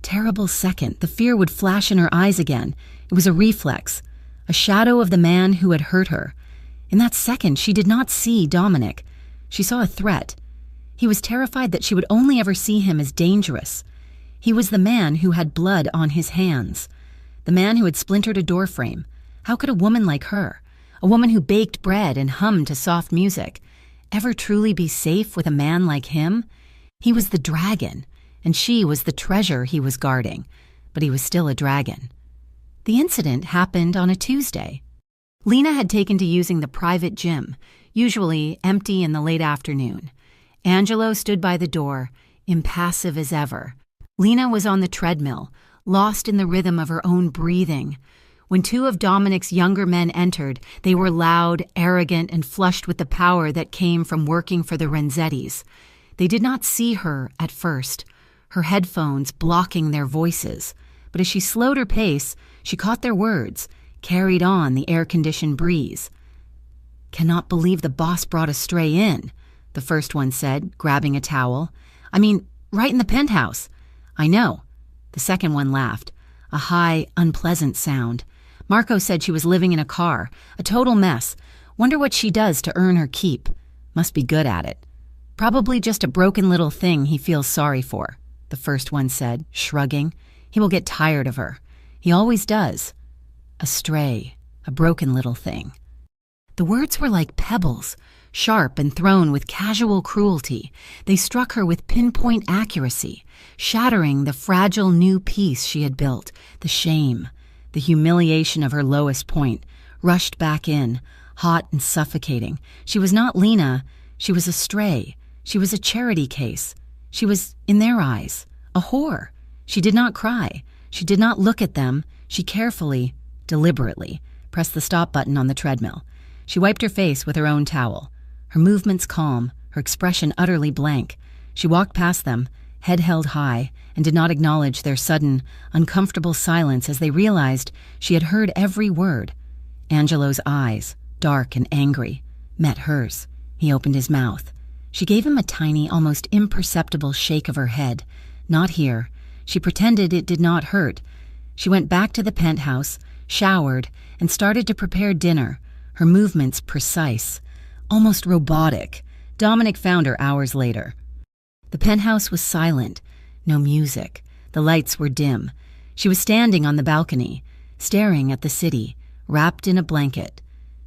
Speaker 1: terrible second, the fear would flash in her eyes again. It was a reflex, a shadow of the man who had hurt her. In that second, she did not see Dominic. She saw a threat. He was terrified that she would only ever see him as dangerous. He was the man who had blood on his hands, the man who had splintered a doorframe. How could a woman like her, a woman who baked bread and hummed to soft music, ever truly be safe with a man like him? He was the dragon, and she was the treasure he was guarding, but he was still a dragon. The incident happened on a Tuesday. Lena had taken to using the private gym, usually empty in the late afternoon. Angelo stood by the door, impassive as ever. Lena was on the treadmill, lost in the rhythm of her own breathing. When two of Dominic's younger men entered, they were loud, arrogant, and flushed with the power that came from working for the Renzettis. They did not see her at first, her headphones blocking their voices. But as she slowed her pace, she caught their words, carried on the air-conditioned breeze. "Cannot believe the boss brought a stray in," the first one said, grabbing a towel. "I mean, right in the penthouse." "I know." The second one laughed, a high, unpleasant sound. "Marco said she was living in a car, a total mess. Wonder what she does to earn her keep. Must be good at it. Probably just a broken little thing he feels sorry for," the first one said, shrugging. "He will get tired of her. He always does. A stray, a broken little thing." The words were like pebbles, sharp and thrown with casual cruelty. They struck her with pinpoint accuracy, shattering the fragile new peace she had built. The shame, the humiliation of her lowest point, rushed back in, hot and suffocating. She was not Lena. She was a stray. She was a charity case. She was, in their eyes, a whore. She did not cry. She did not look at them. She carefully, deliberately, pressed the stop button on the treadmill. She wiped her face with her own towel, her movements calm, her expression utterly blank. She walked past them, head held high, and did not acknowledge their sudden, uncomfortable silence as they realized she had heard every word. Angelo's eyes, dark and angry, met hers. He opened his mouth. She gave him a tiny, almost imperceptible shake of her head. "Not here." She pretended it did not hurt. She went back to the penthouse, showered, and started to prepare dinner, her movements precise, almost robotic. Dominic found her hours later. The penthouse was silent, no music. The lights were dim. She was standing on the balcony, staring at the city, wrapped in a blanket,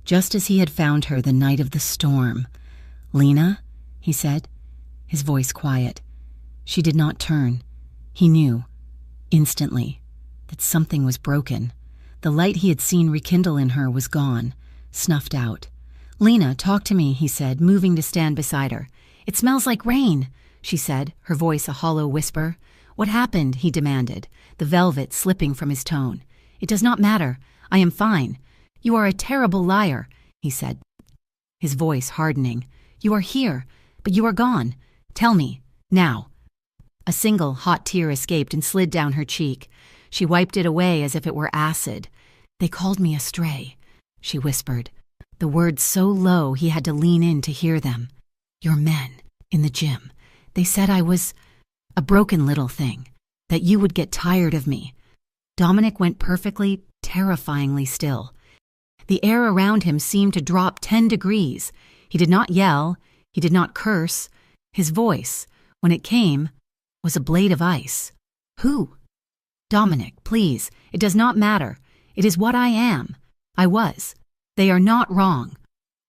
Speaker 1: just as he had found her the night of the storm. "Lena?" he said, his voice quiet. She did not turn. He knew, instantly, that something was broken. The light he had seen rekindle in her was gone, snuffed out. "Lena, talk to me," he said, moving to stand beside her. "It smells like rain," she said, her voice a hollow whisper. "What happened?" he demanded, the velvet slipping from his tone. "It does not matter. I am fine." "You are a terrible liar," he said, his voice hardening. "You are here, but you are gone. Tell me, now." A single hot tear escaped and slid down her cheek. She wiped it away as if it were acid. "They called me a stray," she whispered, the words so low he had to lean in to hear them. "Your men, in the gym. They said I was a broken little thing, that you would get tired of me." Dominic went perfectly, terrifyingly still. The air around him seemed to drop 10 degrees. He did not yell. He did not curse. His voice, when it came, was a blade of ice. "Who?" "Dominic, please. It does not matter. It is what I am. I was. They are not wrong."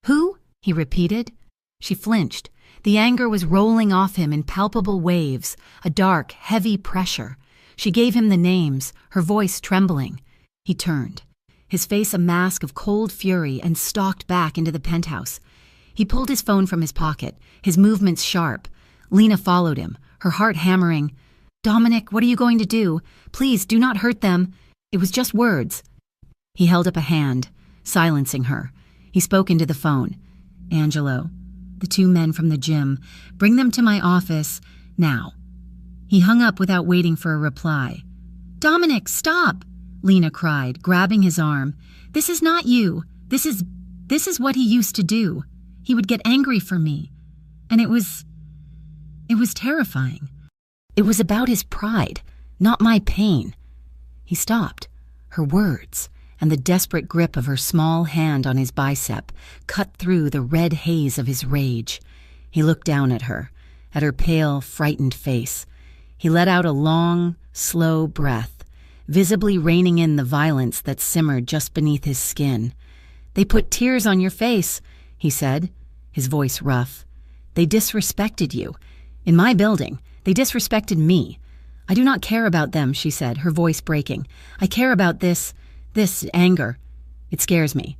Speaker 1: "Who?" he repeated. She flinched. The anger was rolling off him in palpable waves, a dark, heavy pressure. She gave him the names, her voice trembling. He turned. his face a mask of cold fury, and stalked back into the penthouse. He pulled his phone from his pocket, his movements sharp. Lena followed him, her heart hammering. "Dominic, what are you going to do? Please, do not hurt them." It was just words. He held up a hand, silencing her. He spoke into the phone. "Angelo, the two men from the gym, bring them to my office, now." He hung up without waiting for a reply. "Dominic, stop!" Lena cried, grabbing his arm. "This is not you. This is what he used to do. He would get angry for me. And it was terrifying. It was about his pride, not my pain." He stopped. Her words and the desperate grip of her small hand on his bicep cut through the red haze of his rage. He looked down at her pale, frightened face. He let out a long, slow breath, visibly reining in the violence that simmered just beneath his skin. "They put tears on your face," he said, his voice rough. "They disrespected you. In my building, they disrespected me. I do not care about them," she said, her voice breaking. "I care about this anger. It scares me."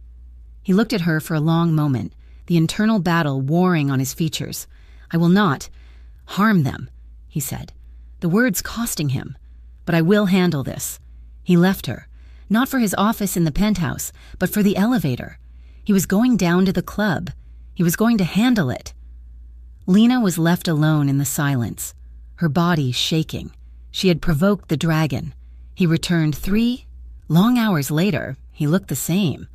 Speaker 1: He looked at her for a long moment, the internal battle warring on his features. "I will not harm them," he said, the words costing him. "But I will handle this." He left her, not for his office in the penthouse, but for the elevator. He was going down to the club. He was going to handle it. Lena was left alone in the silence, her body shaking. She had provoked the dragon. He returned 3 long hours later. He looked the same.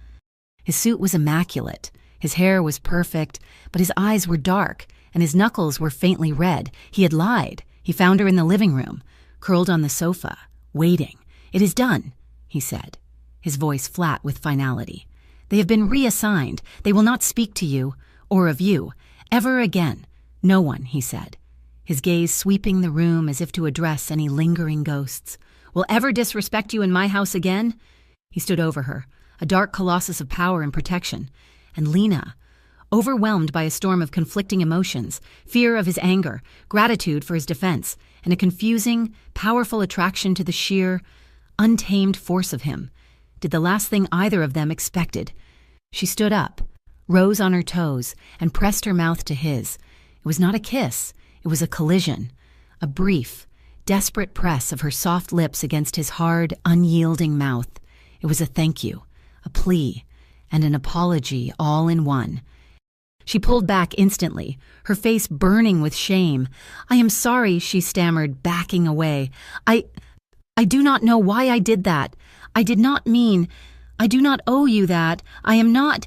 Speaker 1: His suit was immaculate. His hair was perfect, but his eyes were dark, and his knuckles were faintly red. He had lied. He found her in the living room, curled on the sofa, waiting. "It is done," he said, his voice flat with finality. "They have been reassigned. They will not speak to you, or of you, ever again. No one," he said, his gaze sweeping the room as if to address any lingering ghosts, "will ever disrespect you in my house again." He stood over her, a dark colossus of power and protection, and Lena, overwhelmed by a storm of conflicting emotions, fear of his anger, gratitude for his defense, and a confusing, powerful attraction to the sheer, untamed force of him, did the last thing either of them expected. She stood up, rose on her toes, and pressed her mouth to his. It was not a kiss, it was a collision, a brief, desperate press of her soft lips against his hard, unyielding mouth. It was a thank you, a plea, and an apology all in one. She pulled back instantly, her face burning with shame. "I am sorry," she stammered, backing away. I do not know why I did that. I did not mean. I do not owe you that. I am not.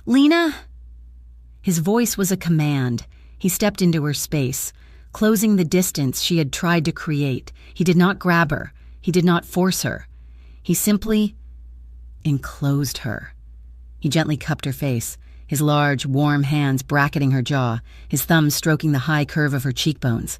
Speaker 1: Lena?" His voice was a command. He stepped into her space, closing the distance she had tried to create. He did not grab her. He did not force her. He simply enclosed her. He gently cupped her face, his large, warm hands bracketing her jaw, his thumbs stroking the high curve of her cheekbones.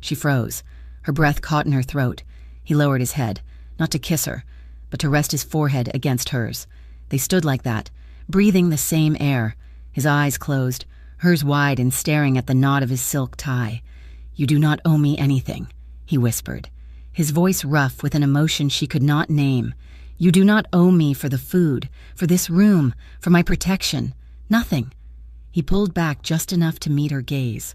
Speaker 1: She froze. Her breath caught in her throat. He lowered his head, not to kiss her, but to rest his forehead against hers. They stood like that, breathing the same air, his eyes closed, hers wide and staring at the knot of his silk tie. "You do not owe me anything," he whispered, his voice rough with an emotion she could not name. "You do not owe me for the food, for this room, for my protection. Nothing." He pulled back just enough to meet her gaze.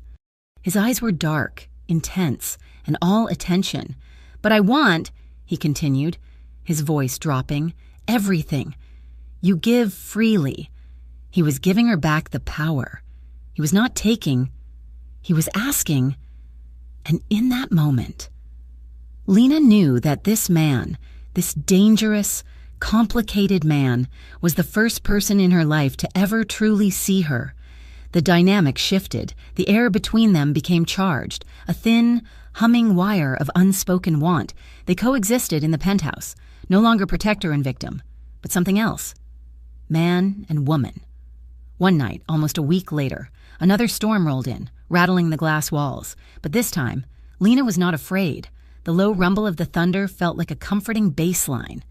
Speaker 1: His eyes were dark, intense, and all attention. "But I want," he continued, his voice dropping, "everything. You give freely." He was giving her back the power. He was not taking, he was asking. And in that moment, Lena knew that this man, this dangerous, complicated man, was the first person in her life to ever truly see her. The dynamic shifted. The air between them became charged, a thin, humming wire of unspoken want. They coexisted in the penthouse, no longer protector and victim, but something else. Man and woman. One night, almost a week later, another storm rolled in, rattling the glass walls. But this time, Lena was not afraid. The low rumble of the thunder felt like a comforting bass line.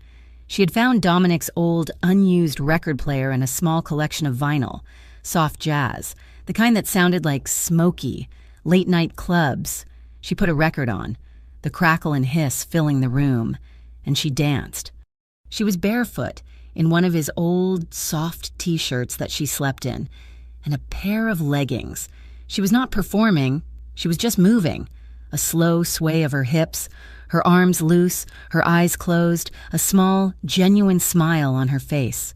Speaker 1: She had found Dominic's old, unused record player and a small collection of vinyl, soft jazz, the kind that sounded like smoky, late-night clubs. She put a record on, the crackle and hiss filling the room, and she danced. She was barefoot, in one of his old, soft t-shirts that she slept in, and a pair of leggings. She was not performing, she was just moving. A slow sway of her hips, her arms loose, her eyes closed, a small, genuine smile on her face.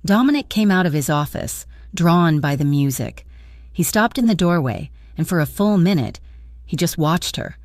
Speaker 1: Dominic came out of his office, drawn by the music. He stopped in the doorway, and for a full minute, he just watched her.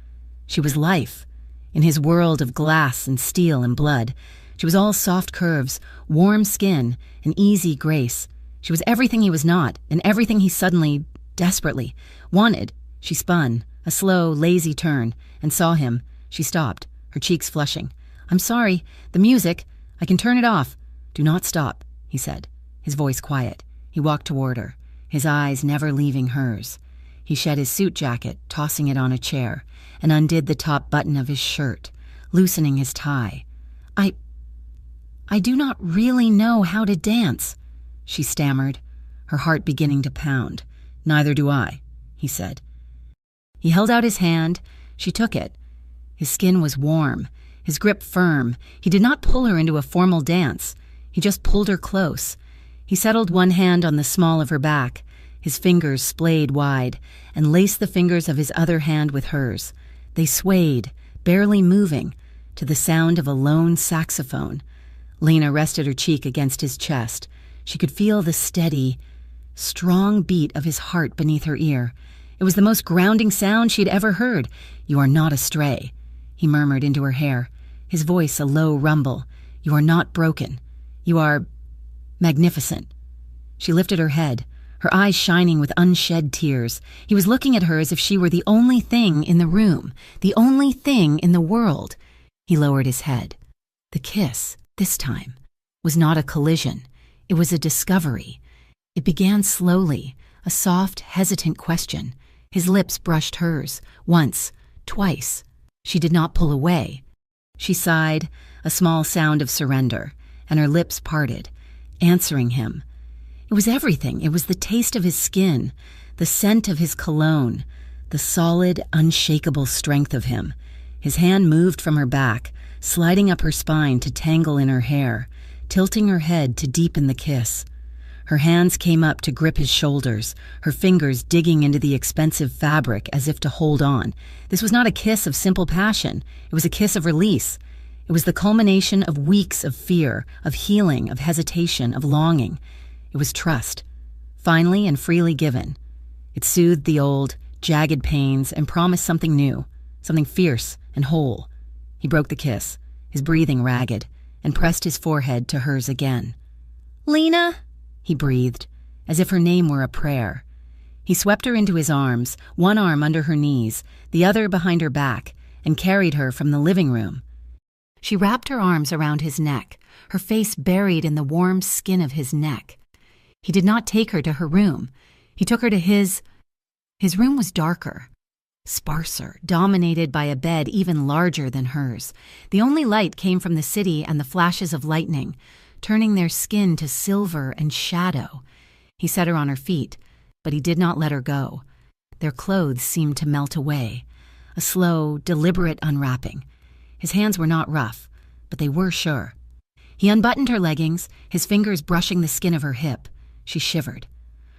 Speaker 1: She was life. In his world of glass and steel and blood, she was all soft curves, warm skin, and easy grace. She was everything he was not, and everything he suddenly, desperately, wanted. She spun, a slow, lazy turn, and saw him. She stopped, her cheeks flushing. "I'm sorry, the music. I can turn it off." "Do not stop," he said, his voice quiet. He walked toward her, his eyes never leaving hers. He shed his suit jacket, tossing it on a chair, and undid the top button of his shirt, loosening his tie. I do not really know how to dance," she stammered, her heart beginning to pound. "Neither do I," he said. He held out his hand. She took it. His skin was warm, his grip firm. He did not pull her into a formal dance. He just pulled her close. He settled one hand on the small of her back, his fingers splayed wide, and laced the fingers of his other hand with hers. They swayed, barely moving, to the sound of a lone saxophone. Lena rested her cheek against his chest. She could feel the steady, strong beat of his heart beneath her ear. It was the most grounding sound she had ever heard. "You are not astray," he murmured into her hair, his voice a low rumble. "You are not broken. You are magnificent." She lifted her head, her eyes shining with unshed tears. He was looking at her as if she were the only thing in the room, the only thing in the world. He lowered his head. The kiss, this time, was not a collision. It was a discovery. It began slowly, a soft, hesitant question. His lips brushed hers, once, twice. She did not pull away. She sighed, a small sound of surrender, and her lips parted, answering him. It was everything. It was the taste of his skin, the scent of his cologne, the solid, unshakable strength of him. His hand moved from her back, sliding up her spine to tangle in her hair, tilting her head to deepen the kiss. Her hands came up to grip his shoulders, her fingers digging into the expensive fabric as if to hold on. This was not a kiss of simple passion. It was a kiss of release. It was the culmination of weeks of fear, of healing, of hesitation, of longing. It was trust, finally and freely given. It soothed the old, jagged pains and promised something new, something fierce and whole. He broke the kiss, his breathing ragged, and pressed his forehead to hers again. "Lena," he breathed, as if her name were a prayer. He swept her into his arms, one arm under her knees, the other behind her back, and carried her from the living room. She wrapped her arms around his neck, her face buried in the warm skin of his neck. He did not take her to her room. He took her to his room was darker, sparser, dominated by a bed even larger than hers. The only light came from the city and the flashes of lightning, turning their skin to silver and shadow. He set her on her feet, but he did not let her go. Their clothes seemed to melt away, a slow, deliberate unwrapping. His hands were not rough, but they were sure. He unbuttoned her leggings, his fingers brushing the skin of her hip. She shivered.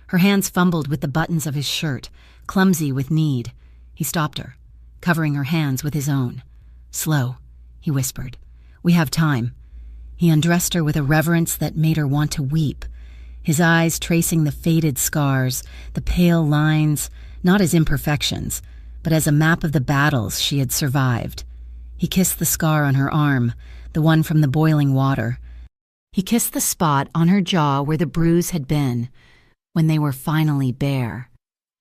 Speaker 1: Her hands fumbled with the buttons of his shirt, clumsy with need. He stopped her, covering her hands with his own. "Slow," he whispered. "We have time." He undressed her with a reverence that made her want to weep, his eyes tracing the faded scars, the pale lines, not as imperfections, but as a map of the battles she had survived. He kissed the scar on her arm, the one from the boiling water. He kissed the spot on her jaw where the bruise had been, when they were finally bare,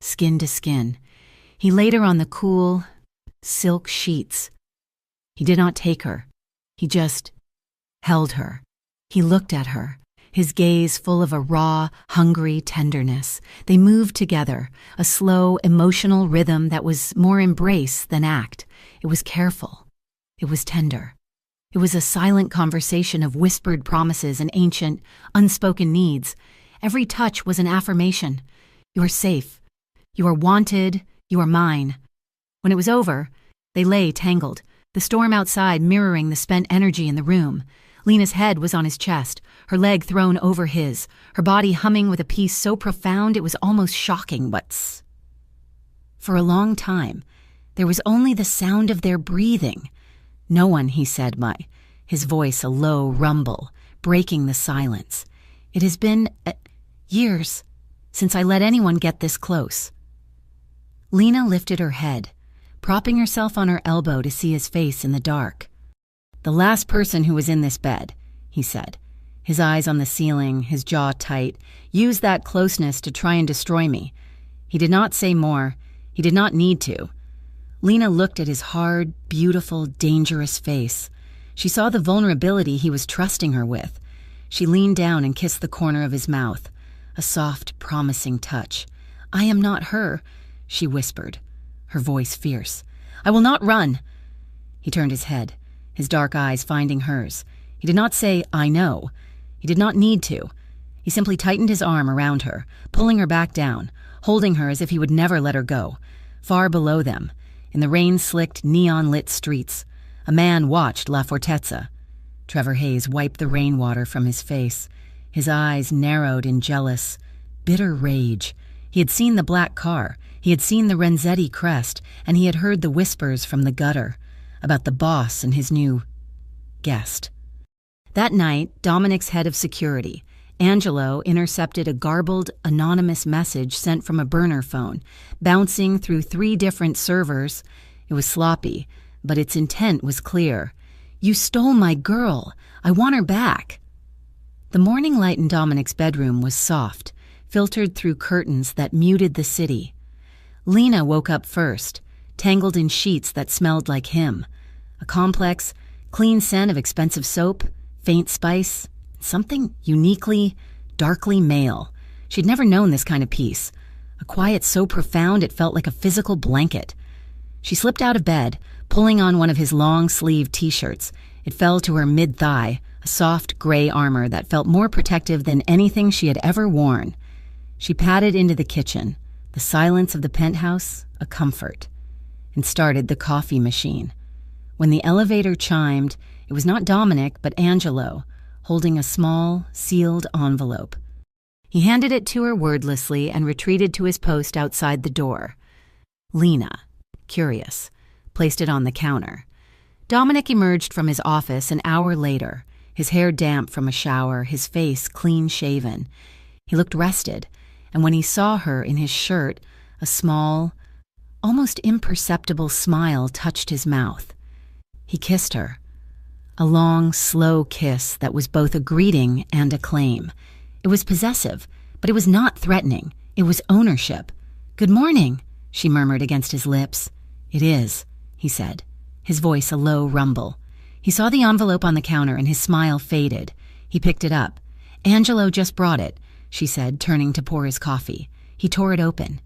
Speaker 1: skin to skin. He laid her on the cool, silk sheets. He did not take her. He just held her. He looked at her, his gaze full of a raw, hungry tenderness. They moved together, a slow, emotional rhythm that was more embrace than act. It was careful. It was tender. It was a silent conversation of whispered promises and ancient, unspoken needs. Every touch was an affirmation. You are safe. You are wanted. You are mine. When it was over, they lay tangled, the storm outside mirroring the spent energy in the room. Lena's head was on his chest, her leg thrown over his, her body humming with a peace so profound it was almost shocking, but for a long time, there was only the sound of their breathing. "No one," he said, his voice a low rumble, breaking the silence. "It has been years since I let anyone get this close." Lena lifted her head, propping herself on her elbow to see his face in the dark. "The last person who was in this bed," he said, his eyes on the ceiling, his jaw tight, "used that closeness to try and destroy me. He did not say more. He did not need to." Lena looked at his hard, beautiful, dangerous face. She saw the vulnerability he was trusting her with. She leaned down and kissed the corner of his mouth, a soft, promising touch. "I am not her," she whispered, her voice fierce. "I will not run." He turned his head, his dark eyes finding hers. He did not say, "I know." He did not need to. He simply tightened his arm around her, pulling her back down, holding her as if he would never let her go. Far below them, in the rain-slicked, neon-lit streets, a man watched La Fortezza. Trevor Hayes wiped the rainwater from his face. His eyes narrowed in jealous, bitter rage. He had seen the black car, he had seen the Renzetti crest, and he had heard the whispers from the gutter about the boss and his new guest. That night, Dominic's head of security, Angelo, intercepted a garbled, anonymous message sent from a burner phone, bouncing through 3 different servers. It was sloppy, but its intent was clear. "You stole my girl. I want her back." The morning light in Dominic's bedroom was soft, filtered through curtains that muted the city. Lena woke up first, tangled in sheets that smelled like him. A complex, clean scent of expensive soap, faint spice, something uniquely, darkly male. She'd never known this kind of peace. A quiet so profound it felt like a physical blanket. She slipped out of bed, pulling on one of his long-sleeved t-shirts. It fell to her mid-thigh, a soft gray armor that felt more protective than anything she had ever worn. She padded into the kitchen, the silence of the penthouse a comfort, and started the coffee machine. When the elevator chimed, it was not Dominic but Angelo, holding a small, sealed envelope. He handed it to her wordlessly and retreated to his post outside the door. Lena, curious, placed it on the counter. Dominic emerged from his office an hour later, his hair damp from a shower, his face clean-shaven. He looked rested, and when he saw her in his shirt, a small, almost imperceptible smile touched his mouth. He kissed her. A long, slow kiss that was both a greeting and a claim. It was possessive, but it was not threatening. It was ownership. "Good morning," she murmured against his lips. "It is," he said, his voice a low rumble. He saw the envelope on the counter and his smile faded. He picked it up. "Angelo just brought it," she said, turning to pour his coffee. He tore it open.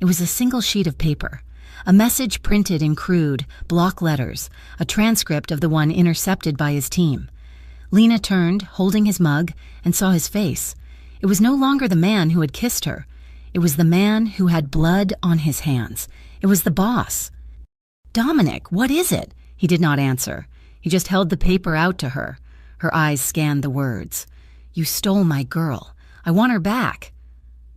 Speaker 1: It was a single sheet of paper. A message printed in crude, block letters, a transcript of the one intercepted by his team. Lena turned, holding his mug, and saw his face. It was no longer the man who had kissed her. It was the man who had blood on his hands. It was the boss. "Dominic, what is it?" He did not answer. He just held the paper out to her. Her eyes scanned the words. "You stole my girl. I want her back."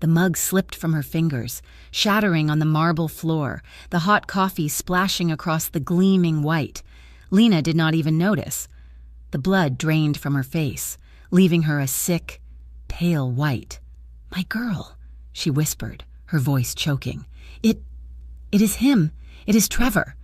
Speaker 1: The mug slipped from her fingers, shattering on the marble floor, the hot coffee splashing across the gleaming white. Lena did not even notice. The blood drained from her face, leaving her a sick, pale white. "My girl," she whispered, her voice choking. It is him. It is Trevor."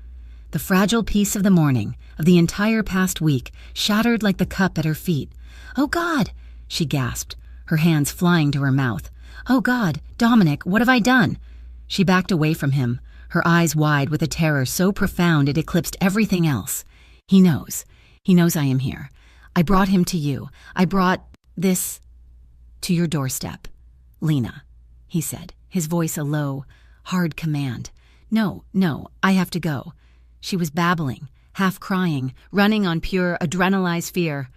Speaker 1: The fragile peace of the morning, of the entire past week, shattered like the cup at her feet. "Oh, God!" she gasped, her hands flying to her mouth. "Oh, God, Dominic, what have I done?" She backed away from him, her eyes wide with a terror so profound it eclipsed everything else. "He knows. He knows I am here. I brought him to you. I brought this to your doorstep. Lena," he said, his voice a low, hard command. No, I have to go." She was babbling, half crying, running on pure, adrenalized fear.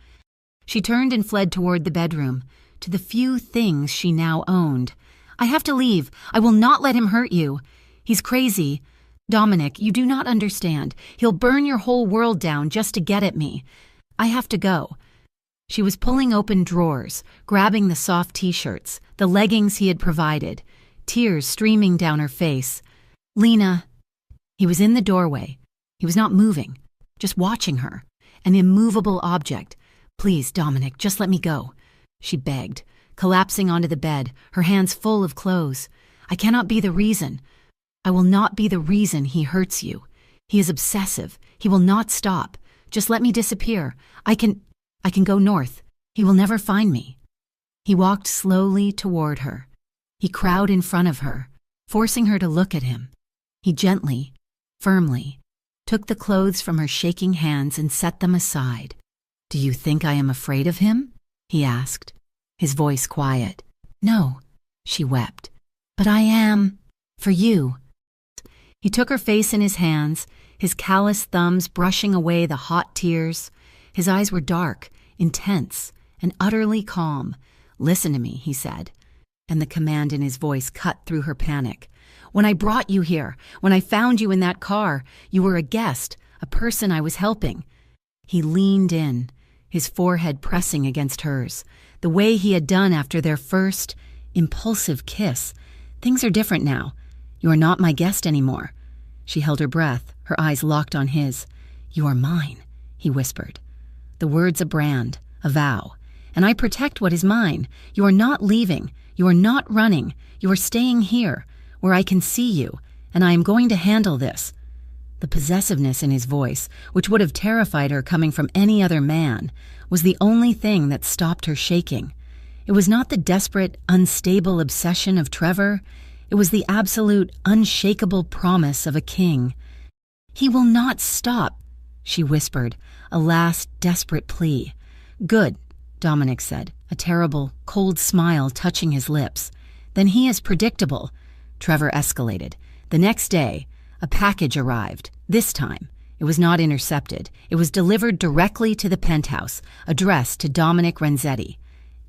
Speaker 1: She turned and fled toward the bedroom, to the few things she now owned. "I have to leave. I will not let him hurt you. He's crazy. Dominic, you do not understand. He'll burn your whole world down just to get at me. I have to go." She was pulling open drawers, grabbing the soft t-shirts, the leggings he had provided, tears streaming down her face. "Lena." He was in the doorway. He was not moving, just watching her, an immovable object. "Please, Dominic, just let me go," she begged, collapsing onto the bed, her hands full of clothes. "I cannot be the reason. I will not be the reason he hurts you. He is obsessive. He will not stop. Just let me disappear. I can go north. He will never find me." He walked slowly toward her. He crowded in front of her, forcing her to look at him. He gently, firmly, took the clothes from her shaking hands and set them aside. "Do you think I am afraid of him?" he asked, his voice quiet. "No," she wept, "but I am, for you." He took her face in his hands, his callous thumbs brushing away the hot tears. His eyes were dark, intense, and utterly calm. "Listen to me," he said, and the command in his voice cut through her panic. "When I brought you here, when I found you in that car, you were a guest, a person I was helping." He leaned in, his forehead pressing against hers, the way he had done after their first, impulsive kiss. "Things are different now. You are not my guest anymore." She held her breath, her eyes locked on his. "You are mine," he whispered. The words a brand, a vow. "And I protect what is mine. You are not leaving. You are not running. You are staying here, where I can see you, and I am going to handle this." The possessiveness in his voice, which would have terrified her coming from any other man, was the only thing that stopped her shaking. It was not the desperate, unstable obsession of Trevor. It was the absolute, unshakable promise of a king. "He will not stop," she whispered, a last desperate plea. "Good," Dominic said, a terrible, cold smile touching his lips. "Then he is predictable." Trevor escalated. The next day, a package arrived. This time, it was not intercepted. It was delivered directly to the penthouse, addressed to Dominic Renzetti.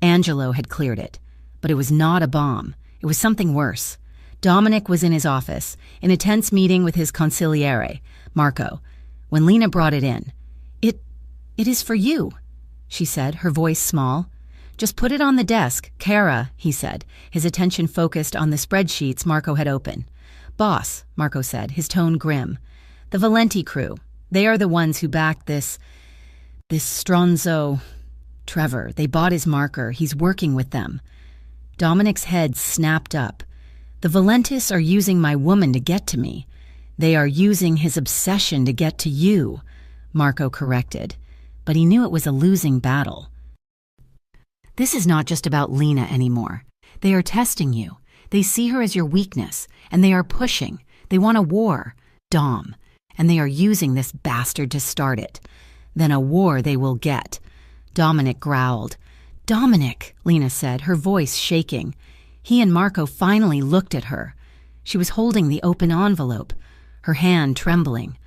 Speaker 1: Angelo had cleared it. But it was not a bomb. It was something worse. Dominic was in his office, in a tense meeting with his consigliere, Marco, when Lena brought it in. It is for you," she said, her voice small. "Just put it on the desk, Kara," he said, his attention focused on the spreadsheets Marco had opened. "Boss," Marco said, his tone grim. "The Valenti crew, they are the ones who backed this Stronzo Trevor. They bought his marker. He's working with them." Dominic's head snapped up. "The Valentis are using my woman to get to me. They are using his obsession to get to you," Marco corrected. But he knew it was a losing battle. "This is not just about Lena anymore. They are testing you. They see her as your weakness, and they are pushing. They want a war, Dom, and they are using this bastard to start it. Then a war they will get." Dominic growled. "Dominic," Lena said, her voice shaking. He and Marco finally looked at her. She was holding the open envelope, her hand trembling.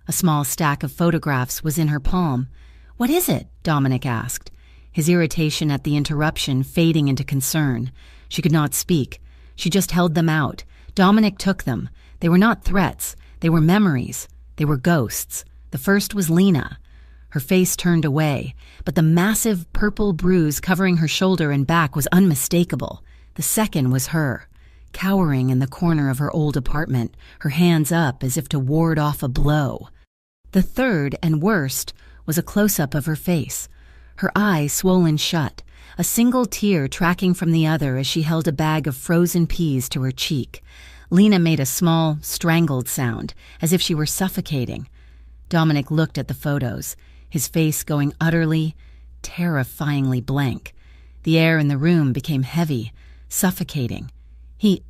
Speaker 1: A small stack of photographs was in her palm. "What is it?" Dominic asked, his irritation at the interruption fading into concern. She could not speak. She just held them out. Dominic took them. They were not threats. They were memories. They were ghosts. The first was Lena. Her face turned away, but the massive purple bruise covering her shoulder and back was unmistakable. The second was her, cowering in the corner of her old apartment, her hands up as if to ward off a blow. The third, and worst, was a close-up of her face, her eyes swollen shut, a single tear tracking from the other as she held a bag of frozen peas to her cheek. Lena made a small, strangled sound, as if she were suffocating. Dominic looked at the photos, his face going utterly, terrifyingly blank. The air in the room became heavy, suffocating. He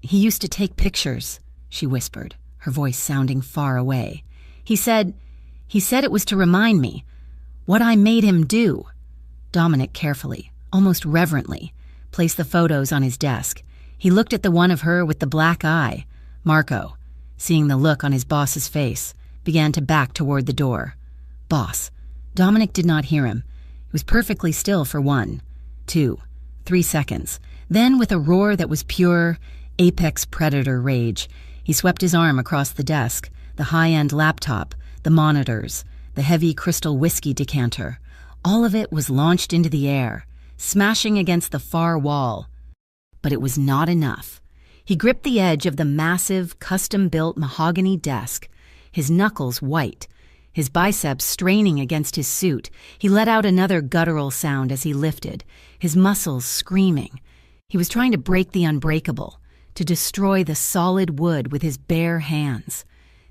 Speaker 1: used to take pictures," she whispered, her voice sounding far away. He said it was to remind me what I made him do." Dominic carefully, almost reverently, placed the photos on his desk. He looked at the one of her with the black eye. Marco, seeing the look on his boss's face, began to back toward the door. "Boss." Dominic did not hear him. He was perfectly still for 1, 2, 3 seconds. Then, with a roar that was pure, apex predator rage, he swept his arm across the desk, the high-end laptop, the monitors, the heavy crystal whiskey decanter, All of it was launched into the air, smashing against the far wall. But it was not enough. He gripped the edge of the massive, custom-built mahogany desk, his knuckles white, his biceps straining against his suit. He let out another guttural sound as he lifted, his muscles screaming. He was trying to break the unbreakable, to destroy the solid wood with his bare hands.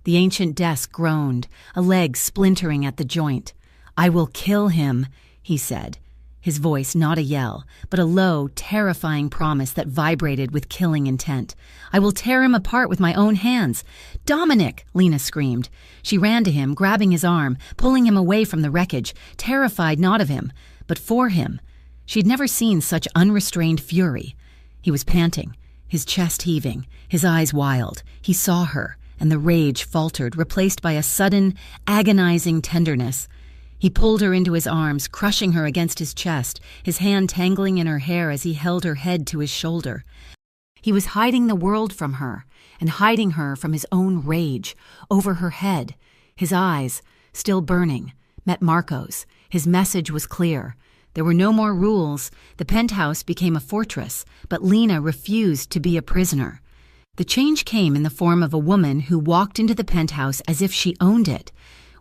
Speaker 1: The ancient desk groaned, a leg splintering at the joint. "I will kill him," he said, his voice not a yell, but a low, terrifying promise that vibrated with killing intent. "I will tear him apart with my own hands." "Dominic!" Lena screamed. She ran to him, grabbing his arm, pulling him away from the wreckage, terrified not of him, but for him. She'd never seen such unrestrained fury. He was panting, his chest heaving, his eyes wild. He saw her, and the rage faltered, replaced by a sudden, agonizing tenderness. He pulled her into his arms, crushing her against his chest, his hand tangling in her hair as he held her head to his shoulder. He was hiding the world from her, and hiding her from his own rage. Over her head, his eyes, still burning, met Marco's. His message was clear. There were no more rules. The penthouse became a fortress, but Lena refused to be a prisoner. The change came in the form of a woman who walked into the penthouse as if she owned it,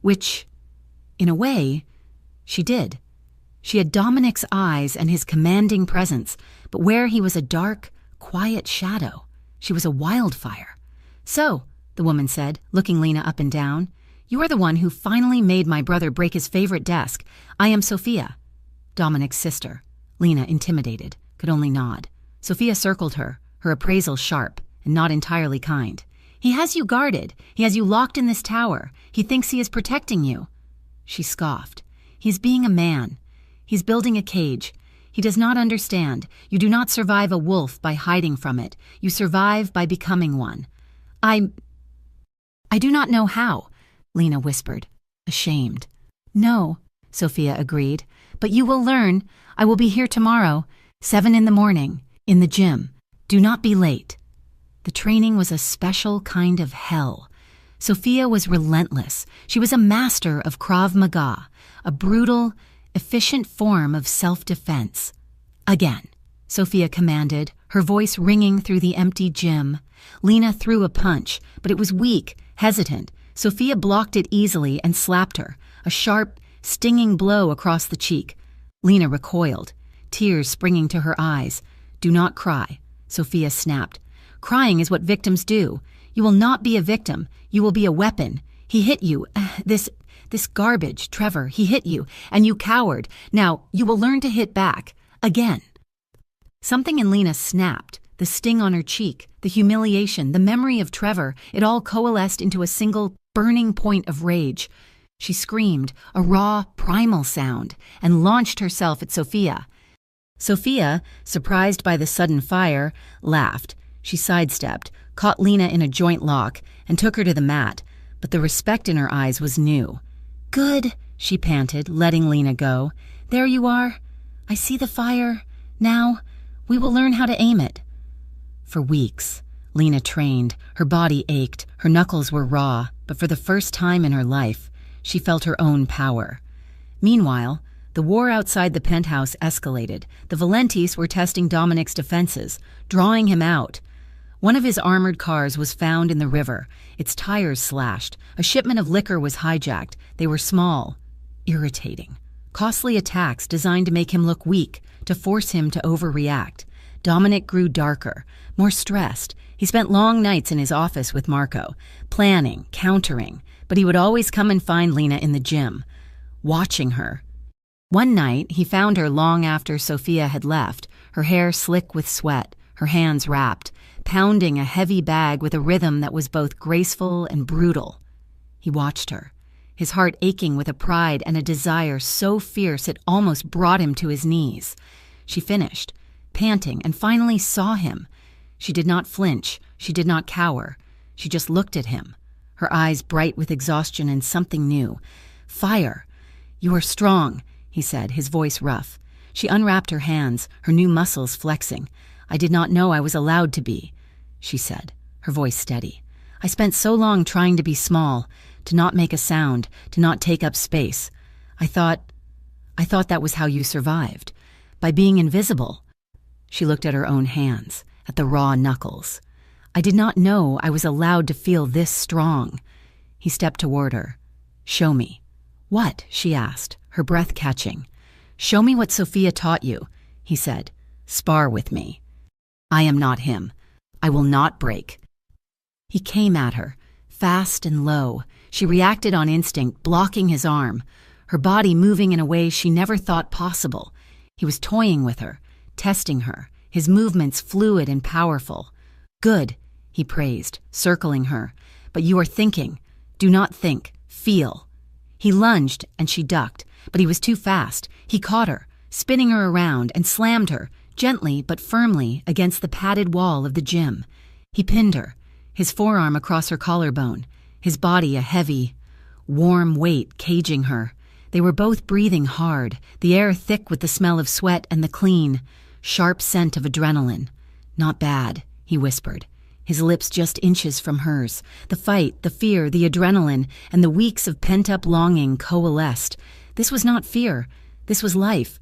Speaker 1: which, in a way, she did. She had Dominic's eyes and his commanding presence, but where he was a dark, quiet shadow, she was a wildfire. "So," the woman said, looking Lena up and down, "you are the one who finally made my brother break his favorite desk. I am Sophia." Dominic's sister. Lena, intimidated, could only nod. Sophia circled her, her appraisal sharp and not entirely kind. "He has you guarded. He has you locked in this tower. He thinks he is protecting you." She scoffed. "He's being a man. He's building a cage. He does not understand. You do not survive a wolf by hiding from it. You survive by becoming one." I do not know how," Lena whispered, ashamed. "No," Sophia agreed, "but you will learn. I will be here tomorrow, 7 in the morning, in the gym. Do not be late." The training was a special kind of hell. Sophia was relentless. She was a master of Krav Maga, a brutal, efficient form of self-defense. "Again," Sophia commanded, her voice ringing through the empty gym. Lena threw a punch, but it was weak, hesitant. Sophia blocked it easily and slapped her, a sharp, stinging blow across the cheek. Lena recoiled, tears springing to her eyes. "Do not cry," Sophia snapped. "Crying is what victims do. You will not be a victim. You will be a weapon. He hit you. This garbage, Trevor, he hit you, and you cowered. Now, you will learn to hit back. Again." Something in Lena snapped. The sting on her cheek, the humiliation, the memory of Trevor, it all coalesced into a single, burning point of rage. She screamed, a raw, primal sound, and launched herself at Sophia. Sophia, surprised by the sudden fire, laughed. She sidestepped, caught Lena in a joint lock, and took her to the mat, but the respect in her eyes was new. "Good," she panted, letting Lena go. "There you are. I see the fire. Now, we will learn how to aim it." For weeks, Lena trained. Her body ached, her knuckles were raw, but for the first time in her life, she felt her own power. Meanwhile, the war outside the penthouse escalated. The Valentis were testing Dominic's defenses, drawing him out. One of his armored cars was found in the river, its tires slashed. A shipment of liquor was hijacked. They were small, irritating. Costly attacks designed to make him look weak, to force him to overreact. Dominic grew darker, more stressed. He spent long nights in his office with Marco, planning, countering, but he would always come and find Lena in the gym, watching her. One night, he found her long after Sophia had left, her hair slick with sweat, her hands wrapped, pounding a heavy bag with a rhythm that was both graceful and brutal. He watched her, his heart aching with a pride and a desire so fierce it almost brought him to his knees. She finished, panting, and finally saw him. She did not flinch, she did not cower. She just looked at him, her eyes bright with exhaustion and something new. "Fire. You are strong," he said, his voice rough. She unwrapped her hands, her new muscles flexing. "I did not know I was allowed to be," she said, her voice steady. "I spent so long trying to be small, to not make a sound, to not take up space. I thought I thought that was how you survived, by being invisible." She looked at her own hands, at the raw knuckles. "I did not know I was allowed to feel this strong." He stepped toward her. "Show me." "What?" she asked, her breath catching. "Show me what Sophia taught you," he said. "Spar with me." "I am not him. I will not break." He came at her, fast and low. She reacted on instinct, blocking his arm, her body moving in a way she never thought possible. He was toying with her, testing her, his movements fluid and powerful. "Good," he praised, circling her. "But you are thinking. Do not think. Feel." He lunged, and she ducked, but he was too fast. He caught her, spinning her around, and slammed her, gently but firmly, against the padded wall of the gym. He pinned her, his forearm across her collarbone, his body a heavy, warm weight caging her. They were both breathing hard, the air thick with the smell of sweat and the clean, sharp scent of adrenaline. "Not bad," he whispered, his lips just inches from hers. The fight, the fear, the adrenaline, and the weeks of pent-up longing coalesced. This was not fear. This was life.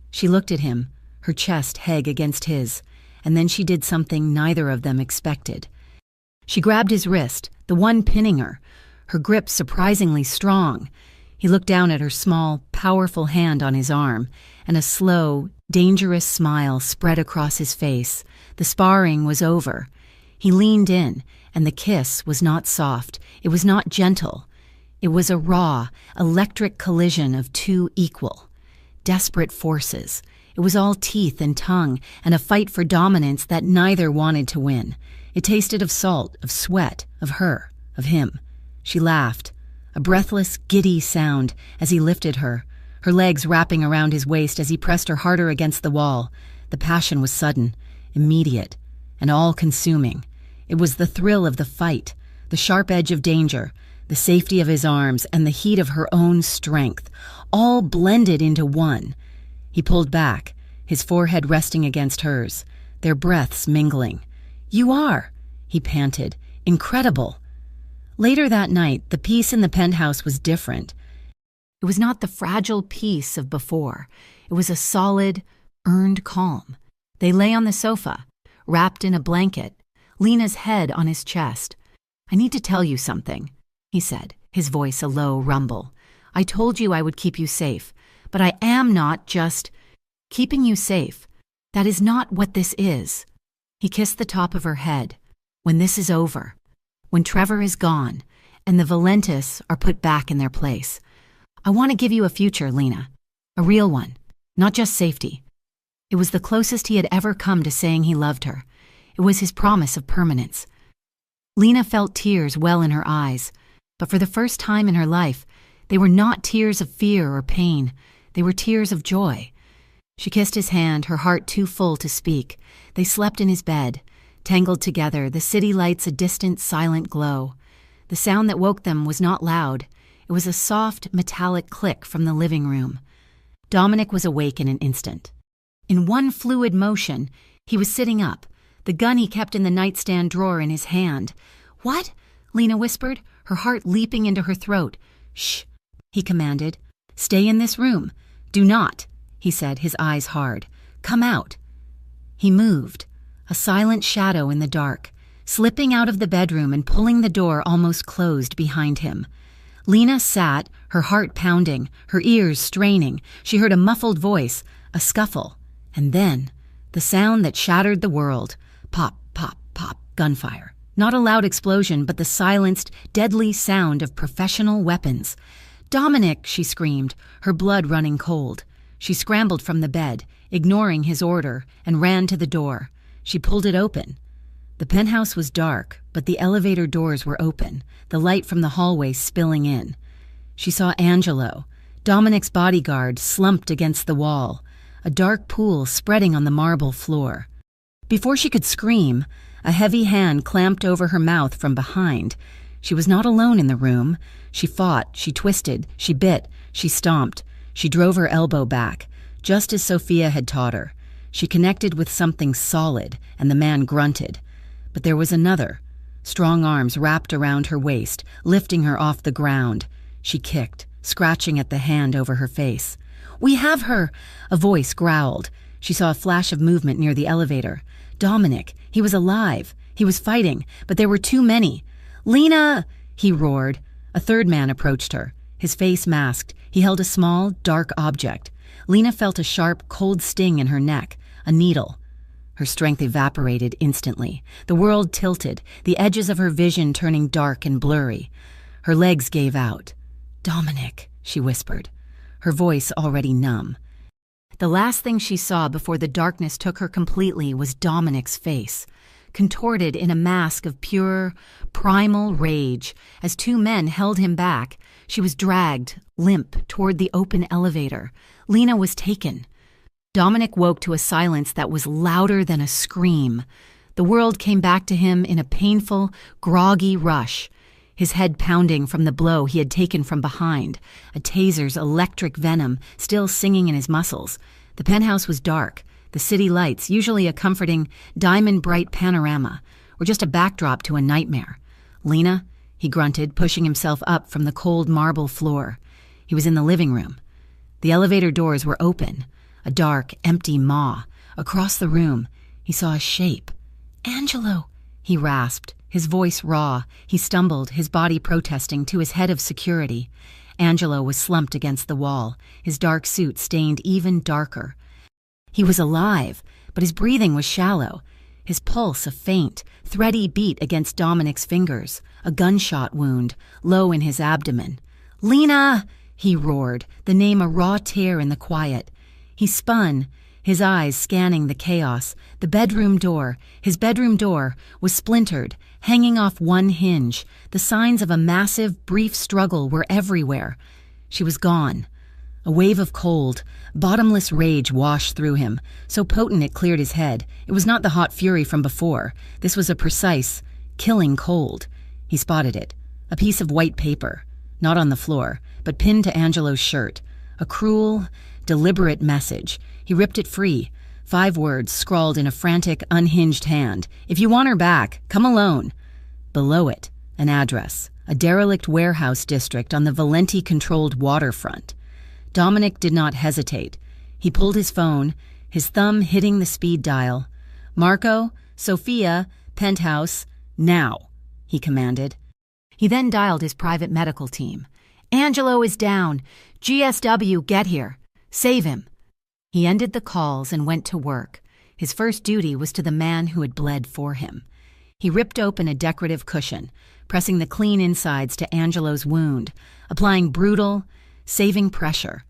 Speaker 1: She looked at him, her chest head against his, and then she did something neither of them expected. She grabbed his wrist, the one pinning her, her grip surprisingly strong. He looked down at her small, powerful hand on his arm, and a slow, dangerous smile spread across his face. The sparring was over. He leaned in, and the kiss was not soft. It was not gentle. It was a raw, electric collision of two equal, desperate forces. It was all teeth and tongue, and a fight for dominance that neither wanted to win. It tasted of salt, of sweat, of her, of him. She laughed, a breathless, giddy sound as he lifted her, her legs wrapping around his waist as he pressed her harder against the wall. The passion was sudden, immediate, and all-consuming. It was the thrill of the fight, the sharp edge of danger, the safety of his arms, and the heat of her own strength, all blended into one. He pulled back, his forehead resting against hers, their breaths mingling. "You are," he panted, "incredible." Later that night, the peace in the penthouse was different. It was not the fragile peace of before. It was a solid, earned calm. They lay on the sofa, wrapped in a blanket, Lena's head on his chest. "I need to tell you something," he said, his voice a low rumble. "I told you I would keep you safe, but I am not just keeping you safe. That is not what this is." He kissed the top of her head. "When this is over, when Trevor is gone, and the Valentis are put back in their place, I want to give you a future, Lena. A real one, not just safety." It was the closest he had ever come to saying he loved her. It was his promise of permanence. Lena felt tears well in her eyes, but for the first time in her life, they were not tears of fear or pain. They were tears of joy. She kissed his hand, her heart too full to speak. They slept in his bed, tangled together, the city lights a distant, silent glow. The sound that woke them was not loud. It was a soft, metallic click from the living room. Dominic was awake in an instant. In one fluid motion, he was sitting up, the gun he kept in the nightstand drawer in his hand. "What?" Lena whispered, her heart leaping into her throat. "Shh," he commanded. "Stay in this room. Do not," he said, his eyes hard. "Come out." He moved, a silent shadow in the dark, slipping out of the bedroom and pulling the door almost closed behind him. Lena sat, her heart pounding, her ears straining. She heard a muffled voice, a scuffle, and then the sound that shattered the world. Pop, pop, pop, gunfire. Not a loud explosion, but the silenced, deadly sound of professional weapons. "Dominic!" she screamed, her blood running cold. She scrambled from the bed, ignoring his order, and ran to the door. She pulled it open. The penthouse was dark, but the elevator doors were open, the light from the hallway spilling in. She saw Angelo, Dominic's bodyguard, slumped against the wall, a dark pool spreading on the marble floor. Before she could scream, a heavy hand clamped over her mouth from behind. She was not alone in the room. She fought, she twisted, she bit, she stomped. She drove her elbow back, just as Sophia had taught her. She connected with something solid, and the man grunted. But there was another. Strong arms wrapped around her waist, lifting her off the ground. She kicked. scratching at the hand over her face. "We have her!" A voice growled. She saw a flash of movement near the elevator. Dominic, he was alive. He was fighting, but there were too many. "Lena!" he roared. A third man approached her. His face masked, he held a small, dark object. Lena felt a sharp, cold sting in her neck, a needle. Her strength evaporated instantly. The world tilted, the edges of her vision turning dark and blurry. Her legs gave out. "Dominic," she whispered, her voice already numb. The last thing she saw before the darkness took her completely was Dominic's face, contorted in a mask of pure, primal rage. As two men held him back, she was dragged, limp, toward the open elevator. Lena was taken. Dominic woke to a silence that was louder than a scream. The world came back to him in a painful, groggy rush, his head pounding from the blow he had taken from behind, a taser's electric venom still singing in his muscles. The penthouse was dark. The city lights, usually a comforting, diamond-bright panorama, were just a backdrop to a nightmare. "Lena," he grunted, pushing himself up from the cold marble floor. He was in the living room. The elevator doors were open. A dark, empty maw. Across the room, he saw a shape. "Angelo," he rasped, his voice raw. He stumbled, his body protesting, to his head of security. Angelo was slumped against the wall, his dark suit stained even darker. He was alive, but his breathing was shallow. His pulse a faint, thready beat against Dominic's fingers, a gunshot wound, low in his abdomen. "Lena!" he roared, the name a raw tear in the quiet. He spun, his eyes scanning the chaos. His bedroom door, was splintered, hanging off one hinge. The signs of a massive, brief struggle were everywhere. She was gone. A wave of cold, bottomless rage washed through him, so potent it cleared his head. It was not the hot fury from before. This was a precise, killing cold. He spotted it. A piece of white paper, not on the floor, but pinned to Angelo's shirt. A cruel, deliberate message. He ripped it free. 5 words scrawled in a frantic, unhinged hand. "If you want her back, come alone." Below it, an address, a derelict warehouse district on the Valenti-controlled waterfront. Dominic did not hesitate. He pulled his phone, his thumb hitting the speed dial. "Marco, Sophia, penthouse, now," he commanded. He then dialed his private medical team. "Angelo is down. GSW, get here. Save him." He ended the calls and went to work. His first duty was to the man who had bled for him. He ripped open a decorative cushion, pressing the clean insides to Angelo's wound, applying brutal, saving pressure.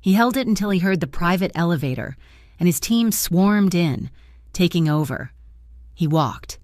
Speaker 1: He held it until he heard the private elevator, and his team swarmed in, taking over. He walked,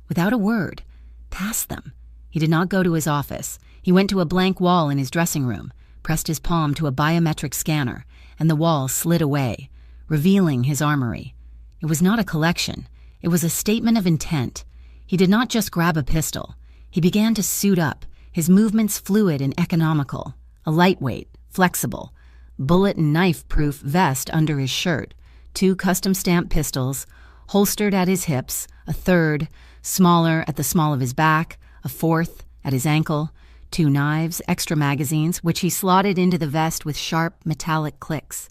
Speaker 1: without a word, past them. He did not go to his office. He went to a blank wall in his dressing room, pressed his palm to a biometric scanner, and the wall slid away, revealing his armory. It was not a collection. It was a statement of intent. He did not just grab a pistol. He began to suit up, his movements fluid and economical, a lightweight, flexible, bullet and knife-proof vest under his shirt, 2 custom-stamped pistols, holstered at his hips, a third, smaller at the small of his back, a fourth at his ankle, 2 knives, extra magazines, which he slotted into the vest with sharp, metallic clicks.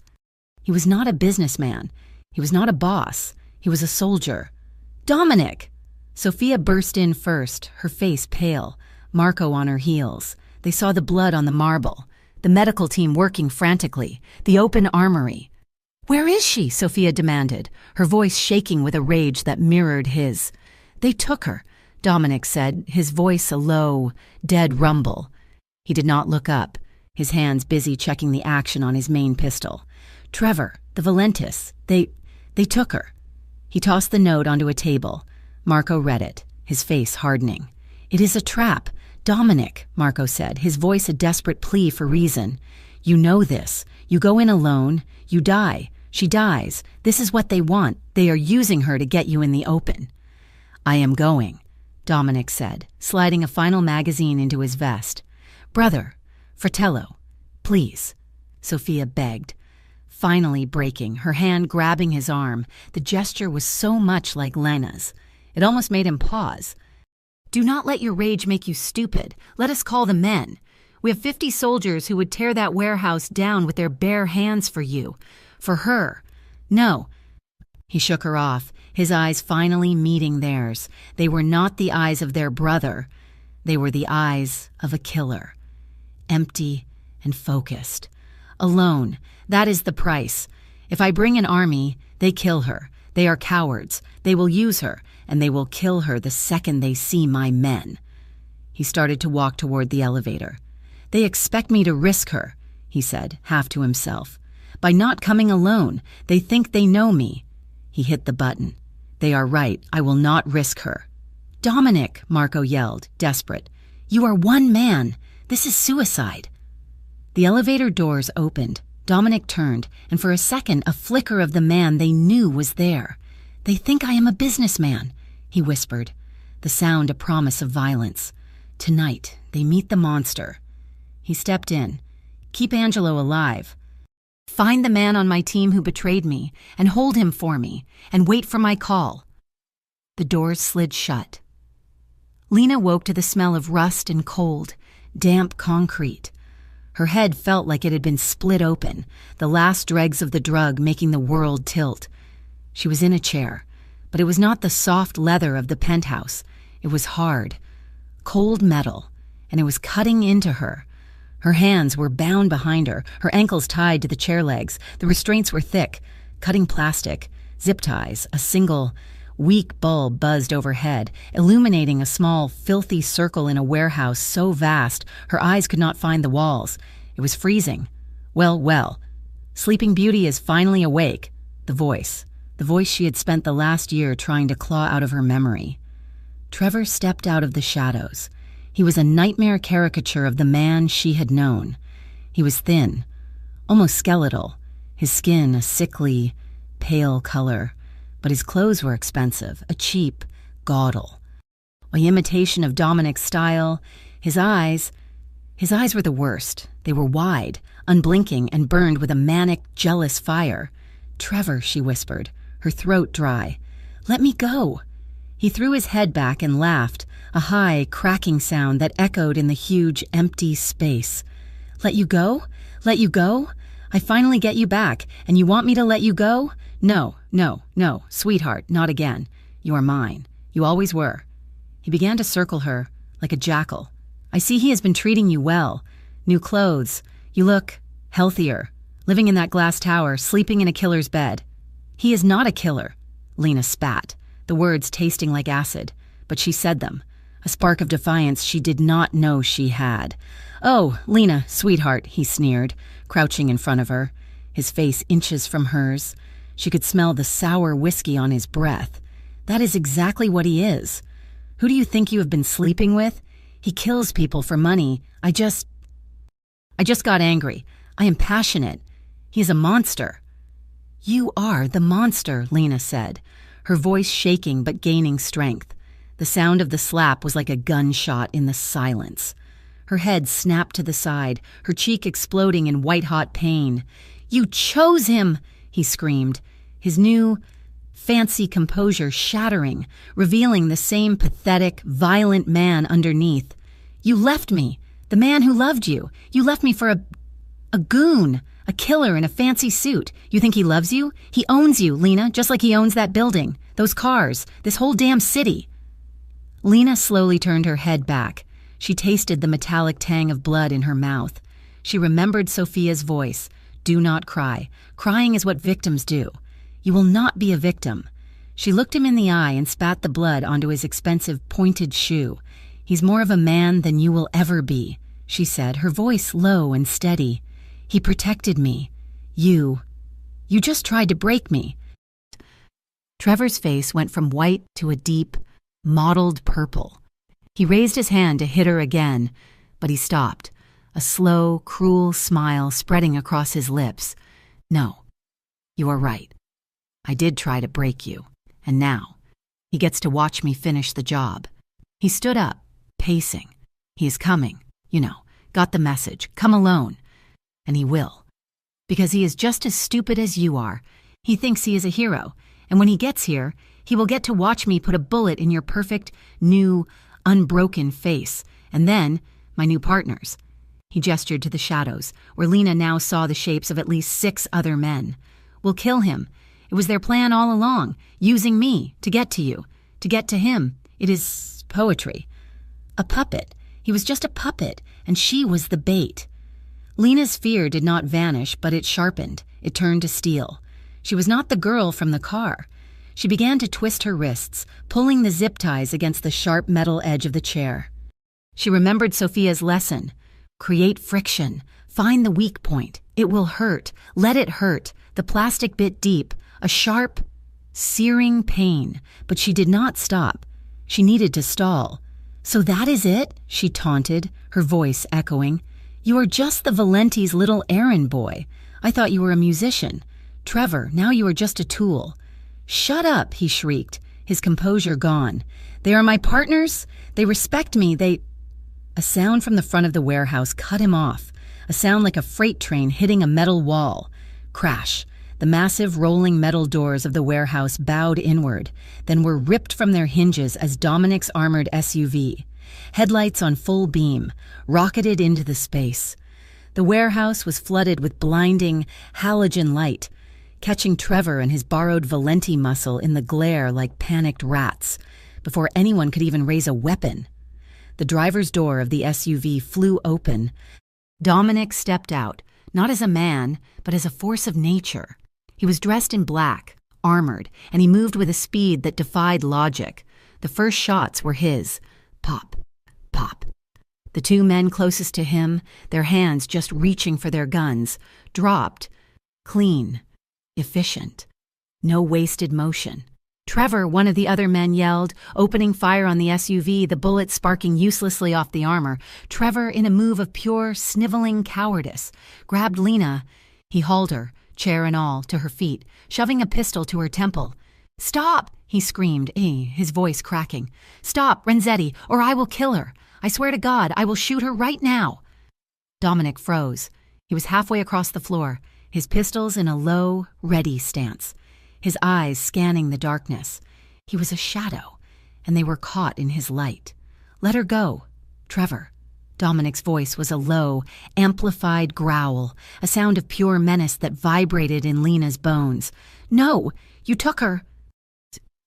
Speaker 1: He was not a businessman. He was not a boss. He was a soldier. "Dominic!" Sophia burst in first, her face pale, Marco on her heels. They saw the blood on the marble, the medical team working frantically, the open armory. "Where is she?" Sophia demanded, her voice shaking with a rage that mirrored his. "They took her," Dominic said, his voice a low, dead rumble. He did not look up, his hands busy checking the action on his main pistol. "Trevor, the Valentis, they took her." He tossed the note onto a table. Marco read it, his face hardening. "It is a trap. Dominic," Marco said, his voice a desperate plea for reason. "You know this. You go in alone. You die. She dies. This is what they want. They are using her to get you in the open." "I am going," Dominic said, sliding a final magazine into his vest. "Brother, fratello, please," Sophia begged, finally breaking, her hand grabbing his arm. The gesture was so much like Lena's. It almost made him pause. "Do not let your rage make you stupid. Let us call the men. We have 50 soldiers who would tear that warehouse down with their bare hands for you. For her. No." He shook her off, his eyes finally meeting theirs. They were not the eyes of their brother. They were the eyes of a killer. Empty and focused. Alone. That is the price. If I bring an army, they kill her. They are cowards. They will use her, and they will kill her the second they see my men. He started to walk toward the elevator. "They expect me to risk her," he said, half to himself. "By not coming alone, they think they know me." He hit the button. "They are right. I will not risk her." "Dominic," Marco yelled, desperate. "You are one man. This is suicide." The elevator doors opened. Dominic turned, and for a second a flicker of the man they knew was there. "They think I am a businessman," he whispered, the sound a promise of violence. "Tonight, they meet the monster." He stepped in. "Keep Angelo alive. Find the man on my team who betrayed me, and hold him for me, and wait for my call." The doors slid shut. Lena woke to the smell of rust and cold, damp concrete. Her head felt like it had been split open, the last dregs of the drug making the world tilt. She was in a chair, but it was not the soft leather of the penthouse. It was hard, cold metal, and it was cutting into her. Her hands were bound behind her, her ankles tied to the chair legs. The restraints were thick, cutting plastic, zip ties. A single, weak bulb buzzed overhead, illuminating a small, filthy circle in a warehouse so vast her eyes could not find the walls. It was freezing. Well. Sleeping Beauty is finally awake. The voice she had spent the last year trying to claw out of her memory. Trevor stepped out of the shadows. He was a nightmare caricature of the man she had known. He was thin, almost skeletal, his skin a sickly, pale color, but his clothes were expensive, a cheap gaudle. An imitation of Dominic's style, his eyes were the worst. They were wide, unblinking, and burned with a manic, jealous fire. "Trevor," she whispered, her throat dry. "Let me go." He threw his head back and laughed, a high, cracking sound that echoed in the huge, empty space. "Let you go? Let you go? I finally get you back, and you want me to let you go? No, sweetheart, not again. You are mine. You always were." He began to circle her, like a jackal. "I see he has been treating you well. New clothes. You look healthier. Living in that glass tower, sleeping in a killer's bed." "He is not a killer." Lena spat, the words tasting like acid, but she said them. A spark of defiance she did not know she had. "Oh, Lena, sweetheart," he sneered, crouching in front of her, his face inches from hers. She could smell the sour whiskey on his breath. "That is exactly what he is. Who do you think you have been sleeping with? He kills people for money. I just got angry. I am passionate. He is a monster." "You are the monster," Lena said, her voice shaking but gaining strength. The sound of the slap was like a gunshot in the silence. Her head snapped to the side, her cheek exploding in white-hot pain. "You chose him!" he screamed, his new, fancy composure shattering, revealing the same pathetic, violent man underneath. "You left me, the man who loved you. You left me for a goon, a killer in a fancy suit. You think he loves you? He owns you, Lena, just like he owns that building, those cars, this whole damn city." Lena slowly turned her head back. She tasted the metallic tang of blood in her mouth. She remembered Sophia's voice. "Do not cry. Crying is what victims do. You will not be a victim." She looked him in the eye and spat the blood onto his expensive pointed shoe. "He's more of a man than you will ever be," she said, her voice low and steady. "He protected me. You just tried to break me." Trevor's face went from white to a deep, mottled purple. He raised his hand to hit her again, but he stopped, a slow, cruel smile spreading across his lips. "No, you are right. I did try to break you, and now he gets to watch me finish the job." He stood up, pacing. "He is coming, got the message. Come alone. And he will. Because he is just as stupid as you are. He thinks he is a hero, and when he gets here, he will get to watch me put a bullet in your perfect, new, unbroken face, and then my new partners. He gestured to the shadows, where Lena now saw the shapes of at least 6 other men. "We'll kill him. It was their plan all along, using me to get to you, to get to him. It is poetry. A puppet. He was just a puppet, and she was the bait." Lena's fear did not vanish, but it sharpened. It turned to steel. She was not the girl from the car. She began to twist her wrists, pulling the zip ties against the sharp metal edge of the chair. She remembered Sophia's lesson. Create friction. Find the weak point. It will hurt. Let it hurt. The plastic bit deep. A sharp, searing pain. But she did not stop. She needed to stall. "So that is it?" she taunted, her voice echoing. "You are just the Valenti's little errand boy. I thought you were a musician. Trevor, now you are just a tool." "Shut up," he shrieked, his composure gone. "They are my partners. They respect me. A sound from the front of the warehouse cut him off, a sound like a freight train hitting a metal wall. Crash. The massive rolling metal doors of the warehouse bowed inward, then were ripped from their hinges as Dominic's armored SUV, headlights on full beam, rocketed into the space. The warehouse was flooded with blinding, halogen light, catching Trevor and his borrowed Valenti muscle in the glare like panicked rats, before anyone could even raise a weapon. The driver's door of the SUV flew open. Dominic stepped out, not as a man, but as a force of nature. He was dressed in black, armored, and he moved with a speed that defied logic. The first shots were his. Pop, pop. The 2 men closest to him, their hands just reaching for their guns, dropped. Clean. Efficient. No wasted motion. "Trevor," one of the other men yelled, opening fire on the SUV, the bullet sparking uselessly off the armor. Trevor, in a move of pure, sniveling cowardice, grabbed Lena. He hauled her, chair and all, to her feet, shoving a pistol to her temple. "Stop!" he screamed, his voice cracking. "Stop, Renzetti, or I will kill her. I swear to God, I will shoot her right now." Dominic froze. He was halfway across the floor, his pistols in a low, ready stance, his eyes scanning the darkness. He was a shadow, and they were caught in his light. "Let her go, Trevor." Dominic's voice was a low, amplified growl, a sound of pure menace that vibrated in Lena's bones. "No, you took her."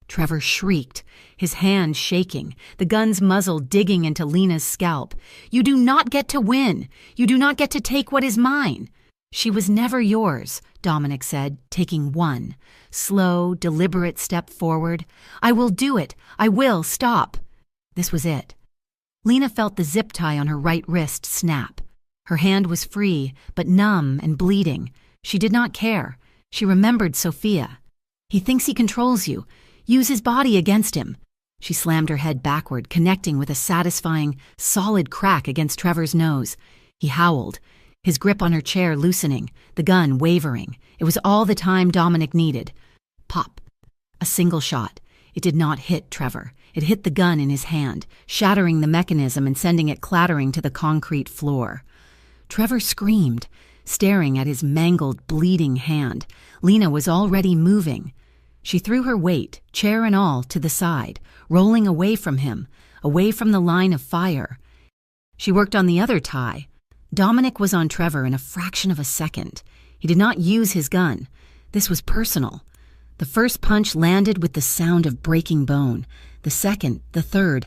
Speaker 1: Trevor shrieked, his hand shaking, the gun's muzzle digging into Lena's scalp. "You do not get to win. You do not get to take what is mine." "She was never yours," Dominic said, taking one slow, deliberate step forward. "I will do it. I will. Stop." This was it. Lena felt the zip tie on her right wrist snap. Her hand was free, but numb and bleeding. She did not care. She remembered Sophia. "He thinks he controls you. Use his body against him." She slammed her head backward, connecting with a satisfying, solid crack against Trevor's nose. He howled, his grip on her chair loosening, the gun wavering. It was all the time Dominic needed. Pop. A single shot. It did not hit Trevor. It hit the gun in his hand, shattering the mechanism and sending it clattering to the concrete floor. Trevor screamed, staring at his mangled, bleeding hand. Lena was already moving. She threw her weight, chair and all, to the side, rolling away from him, away from the line of fire. She worked on the other tie. Dominic was on Trevor in a fraction of a second. He did not use his gun. This was personal. The first punch landed with the sound of breaking bone. The second, the third.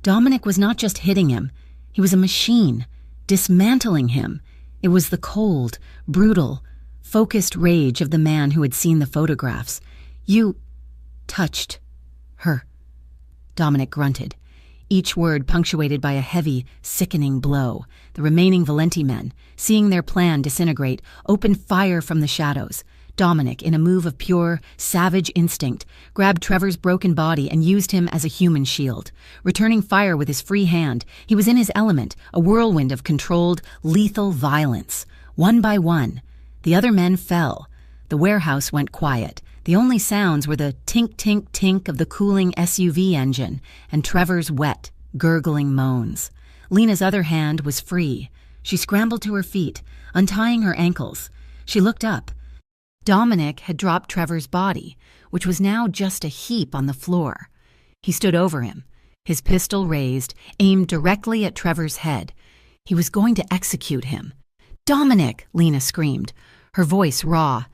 Speaker 1: Dominic was not just hitting him. He was a machine, dismantling him. It was the cold, brutal, focused rage of the man who had seen the photographs. "You touched her," Dominic grunted, each word punctuated by a heavy, sickening blow. The remaining Valenti men, seeing their plan disintegrate, opened fire from the shadows. Dominic, in a move of pure, savage instinct, grabbed Trevor's broken body and used him as a human shield. Returning fire with his free hand, he was in his element, a whirlwind of controlled, lethal violence. One by one, the other men fell. The warehouse went quiet. The only sounds were the tink-tink-tink of the cooling SUV engine and Trevor's wet, gurgling moans. Lena's other hand was free. She scrambled to her feet, untying her ankles. She looked up. Dominic had dropped Trevor's body, which was now just a heap on the floor. He stood over him, his pistol raised, aimed directly at Trevor's head. He was going to execute him. "Dominic!" Lena screamed, her voice raw.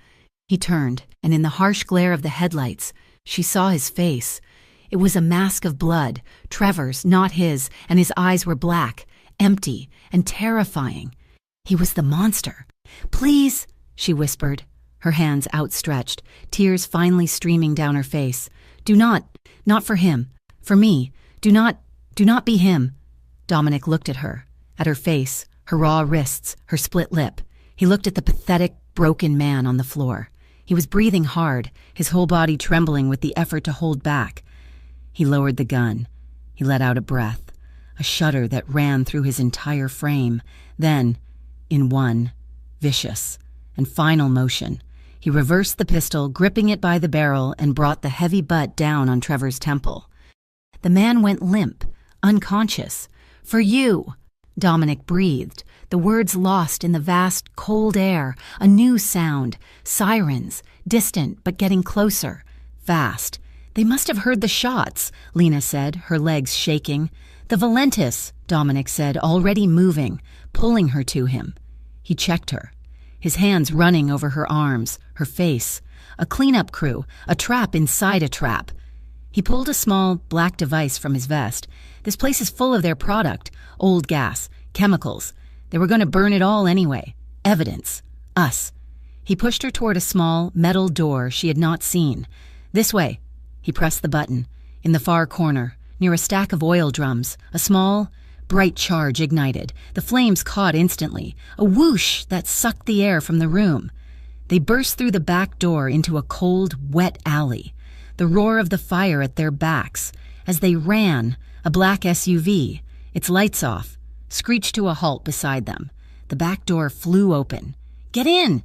Speaker 1: He turned, and in the harsh glare of the headlights, she saw his face. It was a mask of blood, Trevor's, not his, and his eyes were black, empty, and terrifying. He was the monster. "Please," she whispered, her hands outstretched, tears finally streaming down her face. "Do not for him, for me. Do not be him." Dominic looked at her face, her raw wrists, her split lip. He looked at the pathetic, broken man on the floor. He was breathing hard, his whole body trembling with the effort to hold back. He lowered the gun. He let out a breath, a shudder that ran through his entire frame. Then, in one vicious and final motion, he reversed the pistol, gripping it by the barrel, and brought the heavy butt down on Trevor's temple. The man went limp, unconscious. "For you," Dominic breathed, the words lost in the vast, cold air. A new sound, sirens, distant but getting closer, fast. "They must have heard the shots," Lena said, her legs shaking. "The Valentis," Dominic said, already moving, pulling her to him. He checked her, his hands running over her arms, her face. A cleanup crew, a trap inside a trap. He pulled a small, black device from his vest. "This place is full of their product, old gas, chemicals. They were going to burn it all anyway. Evidence. Us." He pushed her toward a small, metal door she had not seen. "This way." He pressed the button. In the far corner, near a stack of oil drums, a small, bright charge ignited. The flames caught instantly, a whoosh that sucked the air from the room. They burst through the back door into a cold, wet alley, the roar of the fire at their backs. As they ran, a black SUV, its lights off, screeched to a halt beside them. The back door flew open. "Get in!"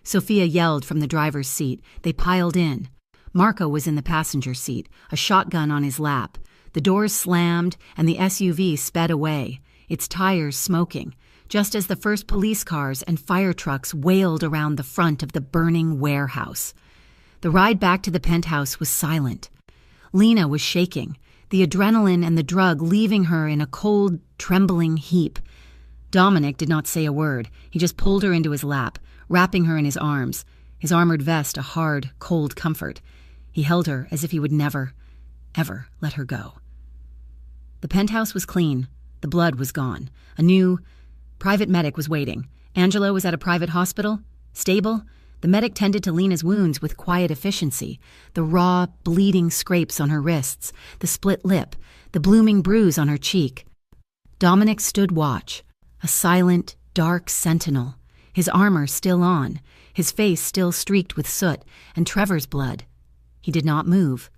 Speaker 1: Sophia yelled from the driver's seat. They piled in. Marco was in the passenger seat, a shotgun on his lap. The doors slammed, and the SUV sped away, its tires smoking, just as the first police cars and fire trucks wailed around the front of the burning warehouse. The ride back to the penthouse was silent. Lena was shaking, the adrenaline and the drug leaving her in a cold, trembling heap. Dominic did not say a word. He just pulled her into his lap, wrapping her in his arms, his armored vest a hard, cold comfort. He held her as if he would never, ever let her go. The penthouse was clean. The blood was gone. A new private medic was waiting. Angela was at a private hospital. Stable. The medic tended to Lena's wounds with quiet efficiency. The raw, bleeding scrapes on her wrists, the split lip, the blooming bruise on her cheek. Dominic stood watch, a silent, dark sentinel, his armor still on, his face still streaked with soot and Trevor's blood. He did not move.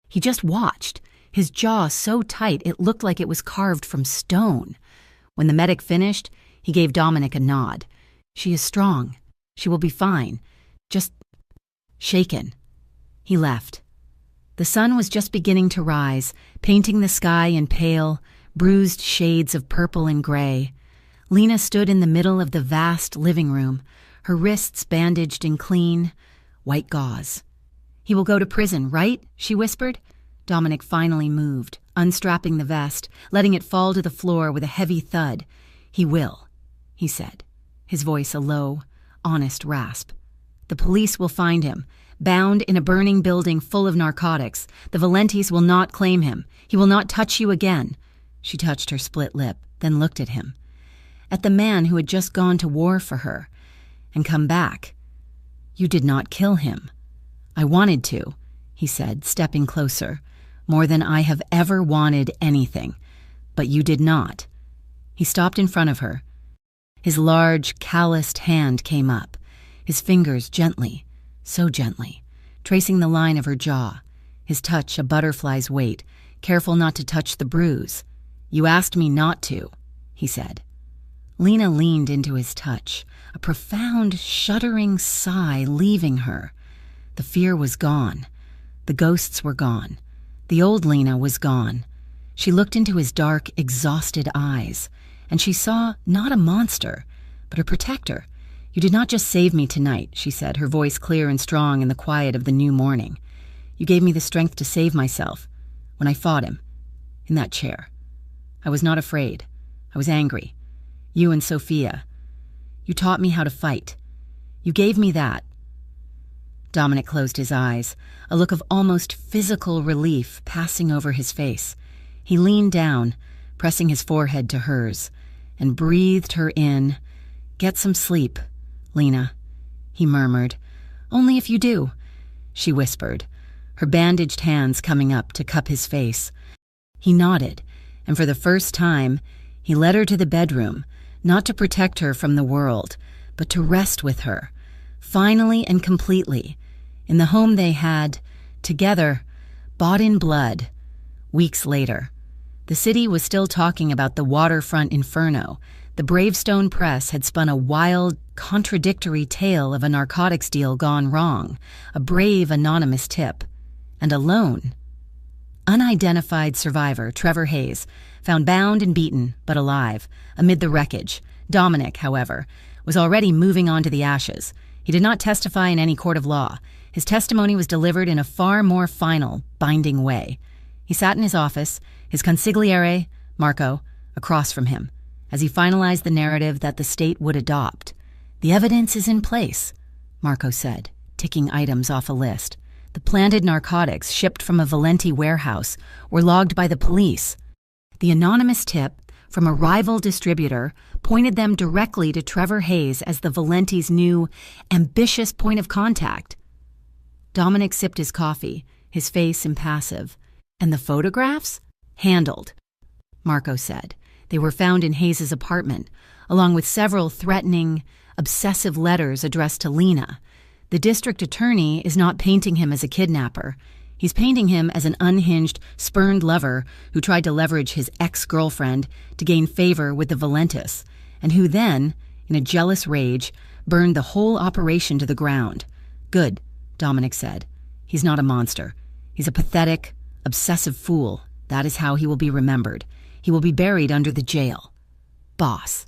Speaker 1: He just watched, his jaw so tight it looked like it was carved from stone. When the medic finished, he gave Dominic a nod. "She is strong. She will be fine. Just shaken." He left. The sun was just beginning to rise, painting the sky in pale, bruised shades of purple and gray. Lena stood in the middle of the vast living room, her wrists bandaged in clean, white gauze. "He will go to prison, right?" she whispered. Dominic finally moved, unstrapping the vest, letting it fall to the floor with a heavy thud. "He will," he said, his voice a low, honest rasp. "The police will find him, bound in a burning building full of narcotics. The Valentis will not claim him. He will not touch you again." She touched her split lip, then looked at him. At the man who had just gone to war for her and come back. "You did not kill him." "I wanted to," he said, stepping closer. "More than I have ever wanted anything. But you did not." He stopped in front of her. His large, calloused hand came up, his fingers gently, so gently, tracing the line of her jaw, his touch a butterfly's weight, careful not to touch the bruise. "You asked me not to," he said. Lena leaned into his touch, a profound, shuddering sigh leaving her. The fear was gone. The ghosts were gone. The old Lena was gone. She looked into his dark, exhausted eyes, and she saw not a monster, but a protector. "You did not just save me tonight," she said, her voice clear and strong in the quiet of the new morning. "You gave me the strength to save myself when I fought him, in that chair. I was not afraid. I was angry. You and Sophia. You taught me how to fight. You gave me that." Dominic closed his eyes, a look of almost physical relief passing over his face. He leaned down, pressing his forehead to hers, and breathed her in. "Get some sleep, Lena," he murmured. "Only if you do," she whispered, her bandaged hands coming up to cup his face. He nodded, and for the first time, he led her to the bedroom, not to protect her from the world, but to rest with her, finally and completely, in the home they had, together, bought in blood. Weeks later, the city was still talking about the waterfront inferno. The Bravestone Press had spun a wild, contradictory tale of a narcotics deal gone wrong, a brave anonymous tip, and a lone, unidentified survivor, Trevor Hayes, found bound and beaten, but alive, amid the wreckage. Dominic, however, was already moving on to the ashes. He did not testify in any court of law. His testimony was delivered in a far more final, binding way. He sat in his office, his consigliere, Marco, across from him, as he finalized the narrative that the state would adopt. "The evidence is in place," Marco said, ticking items off a list. The planted narcotics shipped from a Valenti warehouse were logged by the police. The anonymous tip from a rival distributor pointed them directly to Trevor Hayes as the Valenti's new, ambitious point of contact. Dominic sipped his coffee, his face impassive. "And the photographs?" "Handled," Marco said. They were found in Hayes' apartment, along with several threatening, obsessive letters addressed to Lena. The district attorney is not painting him as a kidnapper. He's painting him as an unhinged, spurned lover who tried to leverage his ex-girlfriend to gain favor with the Valentis, and who then, in a jealous rage, burned the whole operation to the ground. "Good," Dominic said. "He's not a monster. He's a pathetic, obsessive fool. That is how he will be remembered. He will be buried under the jail. Boss.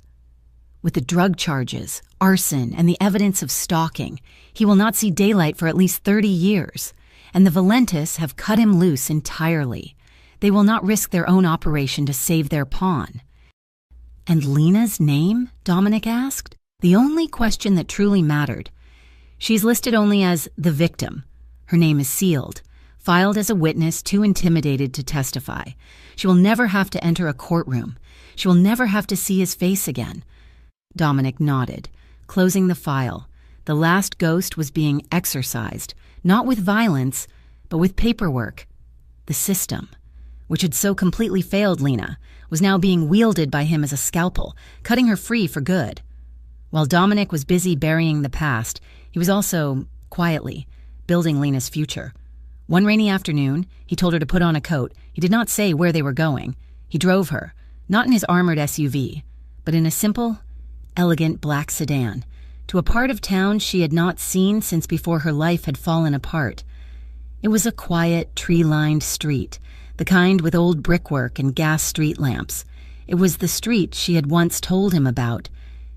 Speaker 1: With the drug charges, arson, and the evidence of stalking, he will not see daylight for at least 30 years. And the Valentis have cut him loose entirely. They will not risk their own operation to save their pawn." "And Lena's name?" Dominic asked. The only question that truly mattered. "She's listed only as the victim. Her name is sealed, filed as a witness too intimidated to testify. She will never have to enter a courtroom. She will never have to see his face again." Dominic nodded, closing the file. The last ghost was being exorcised, not with violence, but with paperwork. The system, which had so completely failed Lena, was now being wielded by him as a scalpel, cutting her free for good. While Dominic was busy burying the past, he was also, quietly, building Lena's future. One rainy afternoon, he told her to put on a coat. He did not say where they were going. He drove her, not in his armored SUV, but in a simple, elegant black sedan, to a part of town she had not seen since before her life had fallen apart. It was a quiet, tree-lined street, the kind with old brickwork and gas street lamps. It was the street she had once told him about,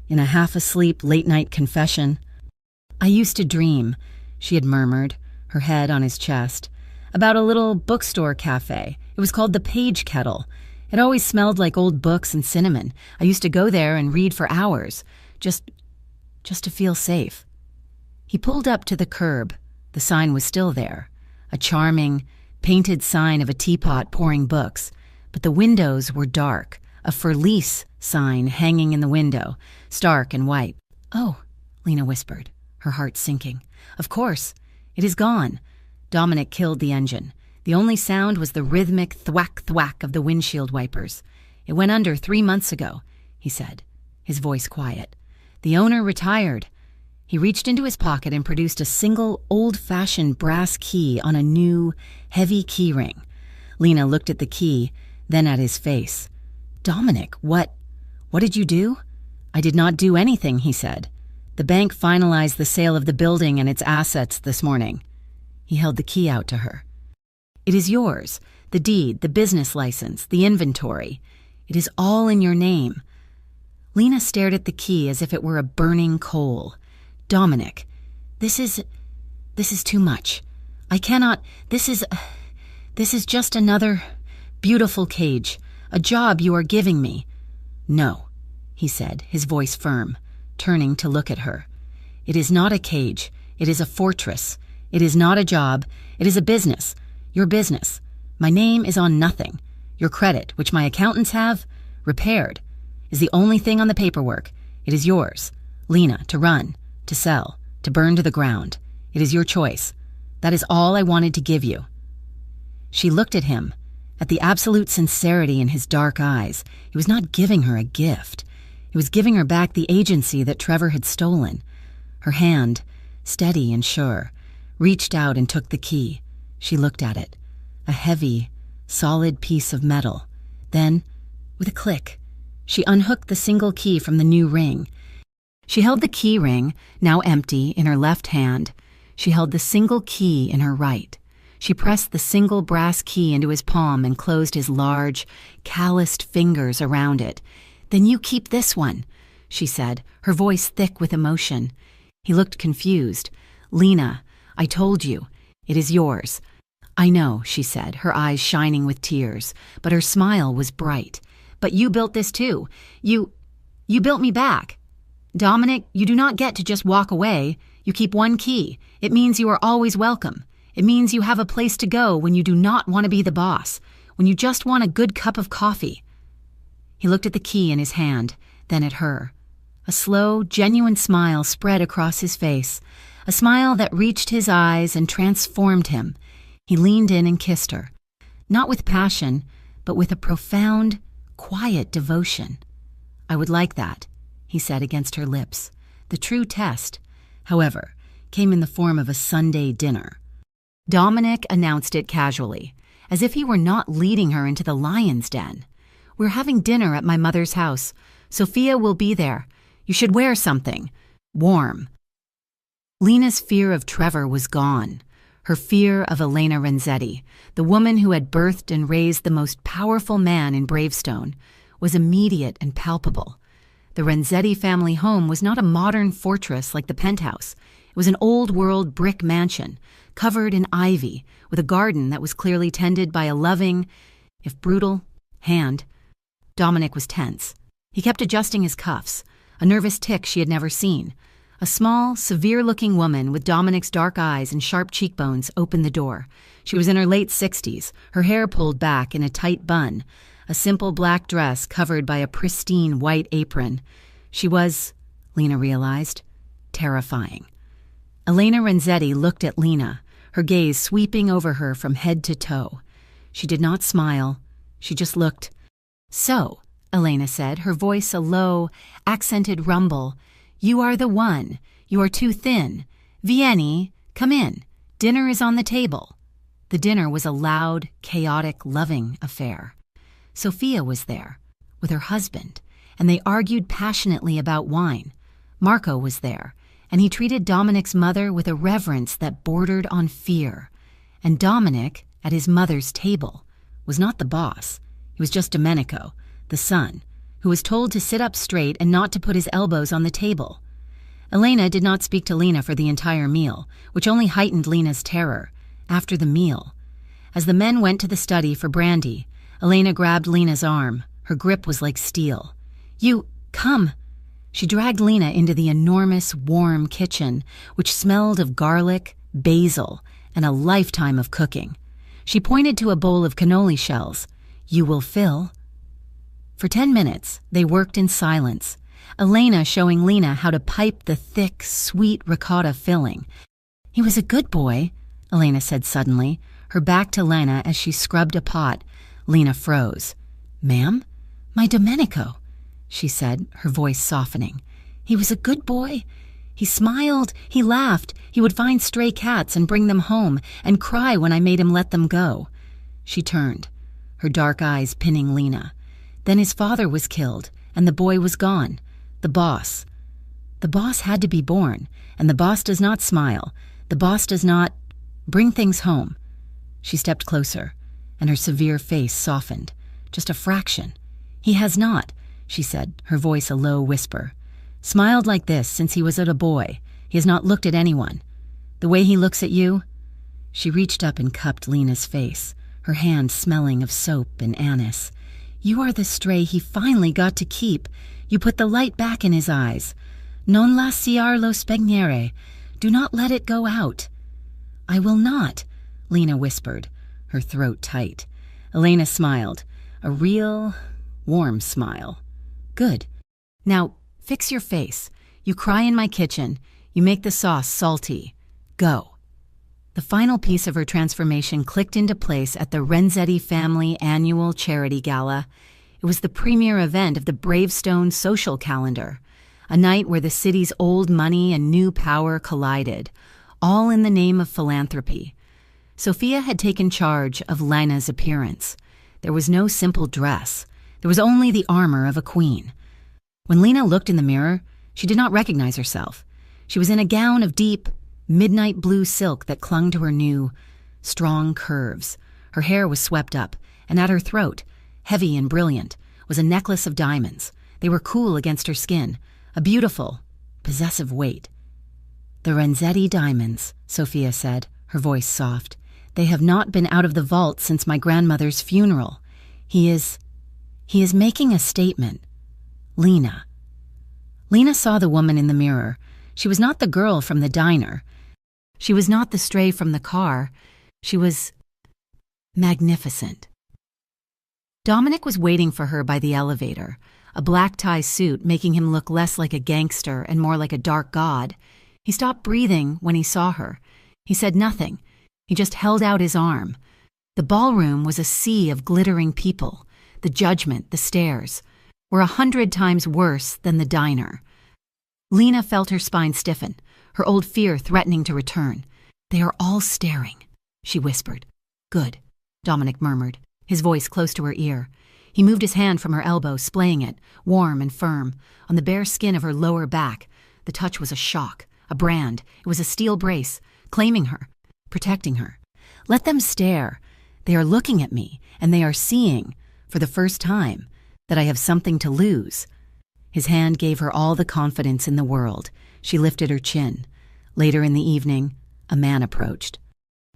Speaker 1: in a half-asleep late-night confession. "I used to dream," she had murmured, her head on his chest, "about a little bookstore cafe. It was called the Page Kettle. It always smelled like old books and cinnamon. I used to go there and read for hours, just to feel safe." He pulled up to the curb. The sign was still there, a charming, painted sign of a teapot pouring books, but the windows were dark, a For Lease sign hanging in the window, stark and white. "Oh," Lena whispered, her heart sinking. "Of course. It is gone." Dominic killed the engine. The only sound was the rhythmic thwack-thwack of the windshield wipers. "It went under 3 months ago," he said, his voice quiet. "The owner retired." He reached into his pocket and produced a single, old-fashioned brass key on a new, heavy key ring. Lena looked at the key, then at his face. "Dominic, what did you do?" "I did not do anything," he said. "The bank finalized the sale of the building and its assets this morning." He held the key out to her. "It is yours, the deed, the business license, the inventory. It is all in your name." Lena stared at the key as if it were a burning coal. "Dominic, this is too much. I cannot, this is just another beautiful cage, a job you are giving me." "No," he said, his voice firm, turning to look at her. It is not a cage. It is a fortress. It is not a job. It is a business. Your business. My name is on nothing. Your credit, which my accountants have, repaired, is the only thing on the paperwork. It is yours, Lena, to run, to sell, to burn to the ground. It is your choice. That is all I wanted to give you. She looked at him, at the absolute sincerity in his dark eyes. He was not giving her a gift. He was giving her back the agency that Trevor had stolen. Her hand, steady and sure, reached out and took the key. She looked at it. A heavy, solid piece of metal. Then, with a click, she unhooked the single key from the new ring. She held the key ring, now empty, in her left hand. She held the single key in her right. She pressed the single brass key into his palm and closed his large, calloused fingers around it. "Then you keep this one," she said, her voice thick with emotion. He looked confused. "Lena, I told you. It is yours." "I know," she said, her eyes shining with tears, but her smile was bright. "But you built this too. You built me back. Dominic, you do not get to just walk away. You keep one key. It means you are always welcome. It means you have a place to go when you do not want to be the boss, when you just want a good cup of coffee." He looked at the key in his hand, then at her. A slow, genuine smile spread across his face, a smile that reached his eyes and transformed him. He leaned in and kissed her, not with passion, but with a profound, quiet devotion. "I would like that," he said against her lips. The true test, however, came in the form of a Sunday dinner. Dominic announced it casually, as if he were not leading her into the lion's den. "We're having dinner at my mother's house. Sophia will be there. You should wear something. Warm." Lena's fear of Trevor was gone. Her fear of Elena Renzetti, the woman who had birthed and raised the most powerful man in Bravestone, was immediate and palpable. The Renzetti family home was not a modern fortress like the penthouse. It was an old-world brick mansion, covered in ivy, with a garden that was clearly tended by a loving, if brutal, hand. Dominic was tense. He kept adjusting his cuffs, a nervous tic she had never seen. A small, severe-looking woman with Dominic's dark eyes and sharp cheekbones opened the door. She was in her late 60s, her hair pulled back in a tight bun, a simple black dress covered by a pristine white apron. She was, Lena realized, terrifying. Elena Renzetti looked at Lena, her gaze sweeping over her from head to toe. She did not smile. She just looked. "So," Elena said, her voice a low, accented rumble, "you are the one. You are too thin. Vieni, come in. Dinner is on the table." The dinner was a loud, chaotic, loving affair. Sophia was there, with her husband, and they argued passionately about wine. Marco was there, and he treated Dominic's mother with a reverence that bordered on fear. And Dominic, at his mother's table, was not the boss. He was just Domenico, the son, who was told to sit up straight and not to put his elbows on the table. Elena did not speak to Lena for the entire meal, which only heightened Lena's terror. After the meal, as the men went to the study for brandy, Elena grabbed Lena's arm. Her grip was like steel. "You, come." She dragged Lena into the enormous, warm kitchen, which smelled of garlic, basil, and a lifetime of cooking. She pointed to a bowl of cannoli shells. "You will fill." For 10 minutes, they worked in silence, Elena showing Lena how to pipe the thick, sweet ricotta filling. "He was a good boy," Elena said suddenly, her back to Lena as she scrubbed a pot. Lena froze. "Ma'am? My Domenico," she said, her voice softening. "He was a good boy. He smiled, he laughed, he would find stray cats and bring them home and cry when I made him let them go." She turned, her dark eyes pinning Lena. "Then his father was killed, and the boy was gone. The boss. The boss had to be born, and the boss does not smile. The boss does not bring things home." She stepped closer, and her severe face softened, just a fraction. "He has not," she said, her voice a low whisper. "Smiled like this since he was a boy. He has not looked at anyone. The way he looks at you." She reached up and cupped Lena's face, her hand smelling of soap and anise. "You are the stray he finally got to keep. You put the light back in his eyes. Non lasciarlo spegnere. Do not let it go out. I will not, Lena whispered, her throat tight. Elena smiled, a real, warm smile. Good. Now, fix your face. You cry in my kitchen. You make the sauce salty. Go. The final piece of her transformation clicked into place at the Renzetti family annual charity gala. It was the premier event of the Bravestone social calendar, a night where the city's old money and new power collided, all in the name of philanthropy. Sophia had taken charge of Lena's appearance. There was no simple dress. There was only the armor of a queen. When Lena looked in the mirror, she did not recognize herself. She was in a gown of deep, midnight blue silk that clung to her new, strong curves. Her hair was swept up, and at her throat, heavy and brilliant, was a necklace of diamonds. They were cool against her skin, a beautiful, possessive weight. The Renzetti diamonds, Sophia said, her voice soft. They have not been out of the vault since my grandmother's funeral. He is making a statement. Lena. Lena saw the woman in the mirror. She was not the girl from the diner. She was not the stray from the car. She was magnificent. Dominic was waiting for her by the elevator, a black tie suit making him look less like a gangster and more like a dark god. He stopped breathing when he saw her. He said nothing. He just held out his arm. The ballroom was a sea of glittering people. The judgment, the stares, were 100 times worse than the diner. Lena felt her spine stiffen, her old fear threatening to return. They are all staring, she whispered. Good, Dominic murmured, his voice close to her ear. He moved his hand from her elbow, splaying it, warm and firm, on the bare skin of her lower back. The touch was a shock, a brand. It was a steel brace, claiming her, protecting her. Let them stare. They are looking at me, and they are seeing, for the first time, that I have something to lose. His hand gave her all the confidence in the world. She lifted her chin. Later in the evening, a man approached.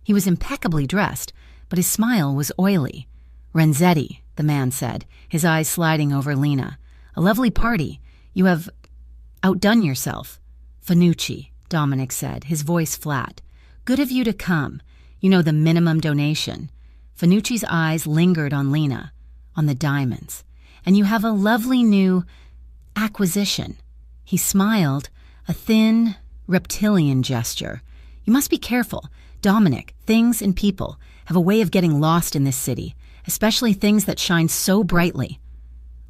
Speaker 1: He was impeccably dressed, but his smile was oily. Renzetti, the man said, his eyes sliding over Lena. A lovely party. You have outdone yourself. Fanucci, Dominic said, his voice flat. Good of you to come. You know the minimum donation. Fanucci's eyes lingered on Lena, on the diamonds. And you have a lovely new acquisition. He smiled, a thin, reptilian gesture. You must be careful. Dominic, things and people have a way of getting lost in this city, especially things that shine so brightly.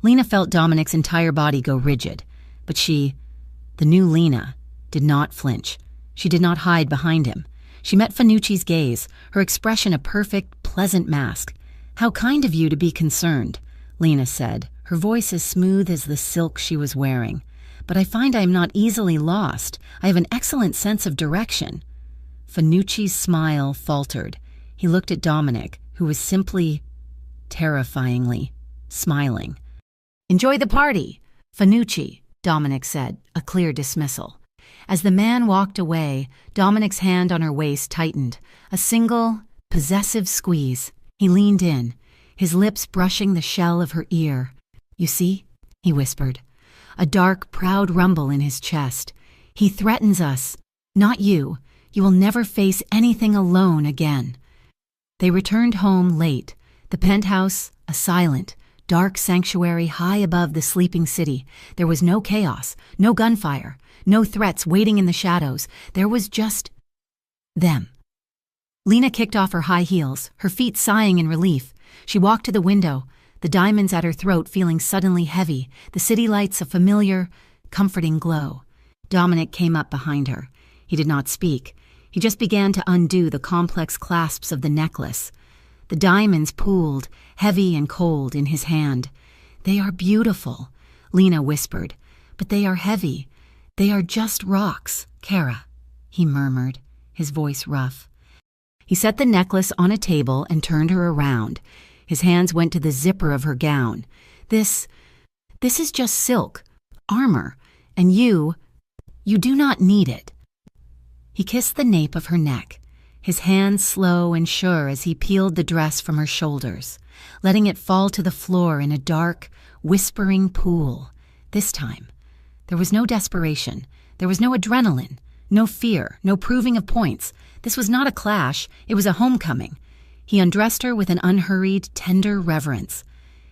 Speaker 1: Lena felt Dominic's entire body go rigid, but she, the new Lena, did not flinch. She did not hide behind him. She met Fanucci's gaze, her expression a perfect, pleasant mask. How kind of you to be concerned, Lena said, her voice as smooth as the silk she was wearing. But I find I am not easily lost. I have an excellent sense of direction. Fanucci's smile faltered. He looked at Dominic, who was simply, terrifyingly, smiling. Enjoy the party, Fanucci, Dominic said, a clear dismissal. As the man walked away, Dominic's hand on her waist tightened, a single, possessive squeeze. He leaned in, his lips brushing the shell of her ear. You see, he whispered, a dark, proud rumble in his chest. He threatens us, not you. You will never face anything alone again. They returned home late, the penthouse a silent, dark sanctuary high above the sleeping city. There was no chaos, no gunfire, no threats waiting in the shadows. There was just them. Lena kicked off her high heels, her feet sighing in relief. She walked to the window, the diamonds at her throat feeling suddenly heavy, the city lights a familiar, comforting glow. Dominic came up behind her. He did not speak. He just began to undo the complex clasps of the necklace. The diamonds pooled, heavy and cold, in his hand. They are beautiful, Lena whispered, but they are heavy. They are just rocks, Kara, he murmured, his voice rough. He set the necklace on a table and turned her around. His hands went to the zipper of her gown. This is just silk, armor, and you do not need it. He kissed the nape of her neck, his hands slow and sure as he peeled the dress from her shoulders, letting it fall to the floor in a dark, whispering pool. This time, there was no desperation. There was no adrenaline, no fear, no proving of points. This was not a clash. It was a homecoming. He undressed her with an unhurried, tender reverence.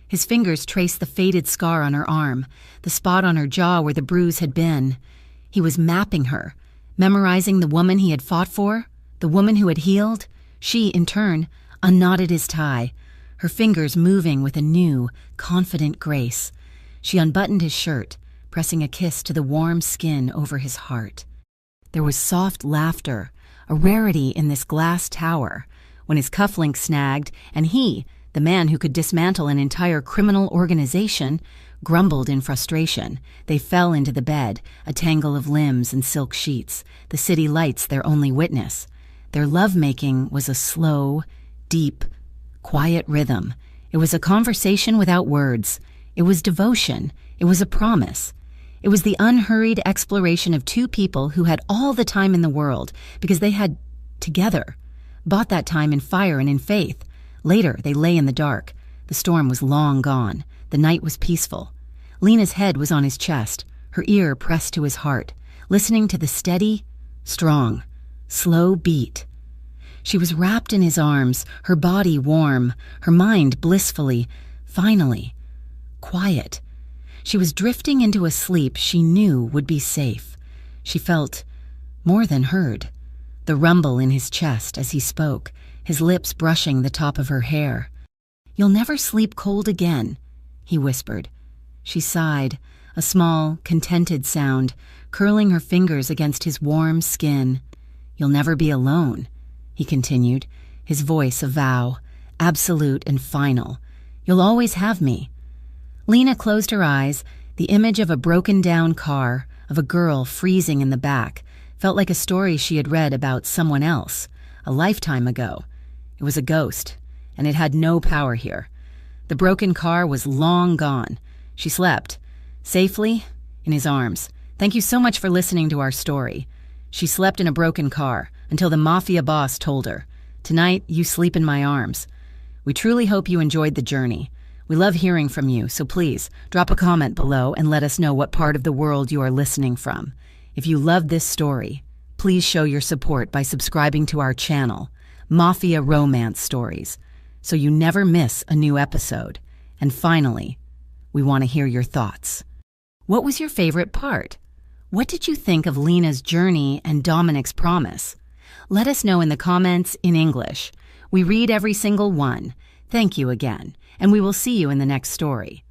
Speaker 1: His fingers traced the faded scar on her arm, the spot on her jaw where the bruise had been. He was mapping her, memorizing the woman he had fought for, the woman who had healed. She, in turn, unknotted his tie, her fingers moving with a new, confident grace. She unbuttoned his shirt, pressing a kiss to the warm skin over his heart. There was soft laughter, a rarity in this glass tower, when his cufflink snagged, and he, the man who could dismantle an entire criminal organization, grumbled in frustration. They fell into the bed, a tangle of limbs and silk sheets, the city lights their only witness. Their lovemaking was a slow, deep, quiet rhythm. It was a conversation without words. It was devotion. It was a promise. It was the unhurried exploration of two people who had all the time in the world because they had, together, bought that time in fire and in faith. Later, they lay in the dark. The storm was long gone. The night was peaceful. Lena's head was on his chest, her ear pressed to his heart, listening to the steady, strong, slow beat. She was wrapped in his arms, her body warm, her mind blissfully, finally, quiet. She was drifting into a sleep she knew would be safe. She felt more than heard. The rumble in his chest as he spoke, his lips brushing the top of her hair. "You'll never sleep cold again," he whispered. She sighed, a small, contented sound, curling her fingers against his warm skin. "You'll never be alone," he continued, his voice a vow, absolute and final. "You'll always have me." Lena closed her eyes. The image of a broken-down car, of a girl freezing in the back, felt like a story she had read about someone else, a lifetime ago. It was a ghost, and it had no power here. The broken car was long gone. She slept, safely, in his arms. Thank you so much for listening to our story. She slept in a broken car until the Mafia boss told her, "Tonight, you sleep in my arms." We truly hope you enjoyed the journey. We love hearing from you, so please drop a comment below and let us know what part of the world you are listening from. If you loved this story, please show your support by subscribing to our channel, Mafia Romance Stories, so you never miss a new episode. And finally, we want to hear your thoughts. What was your favorite part? What did you think of Lena's journey and Dominic's promise? Let us know in the comments in English. We read every single one. Thank you again, and we will see you in the next story.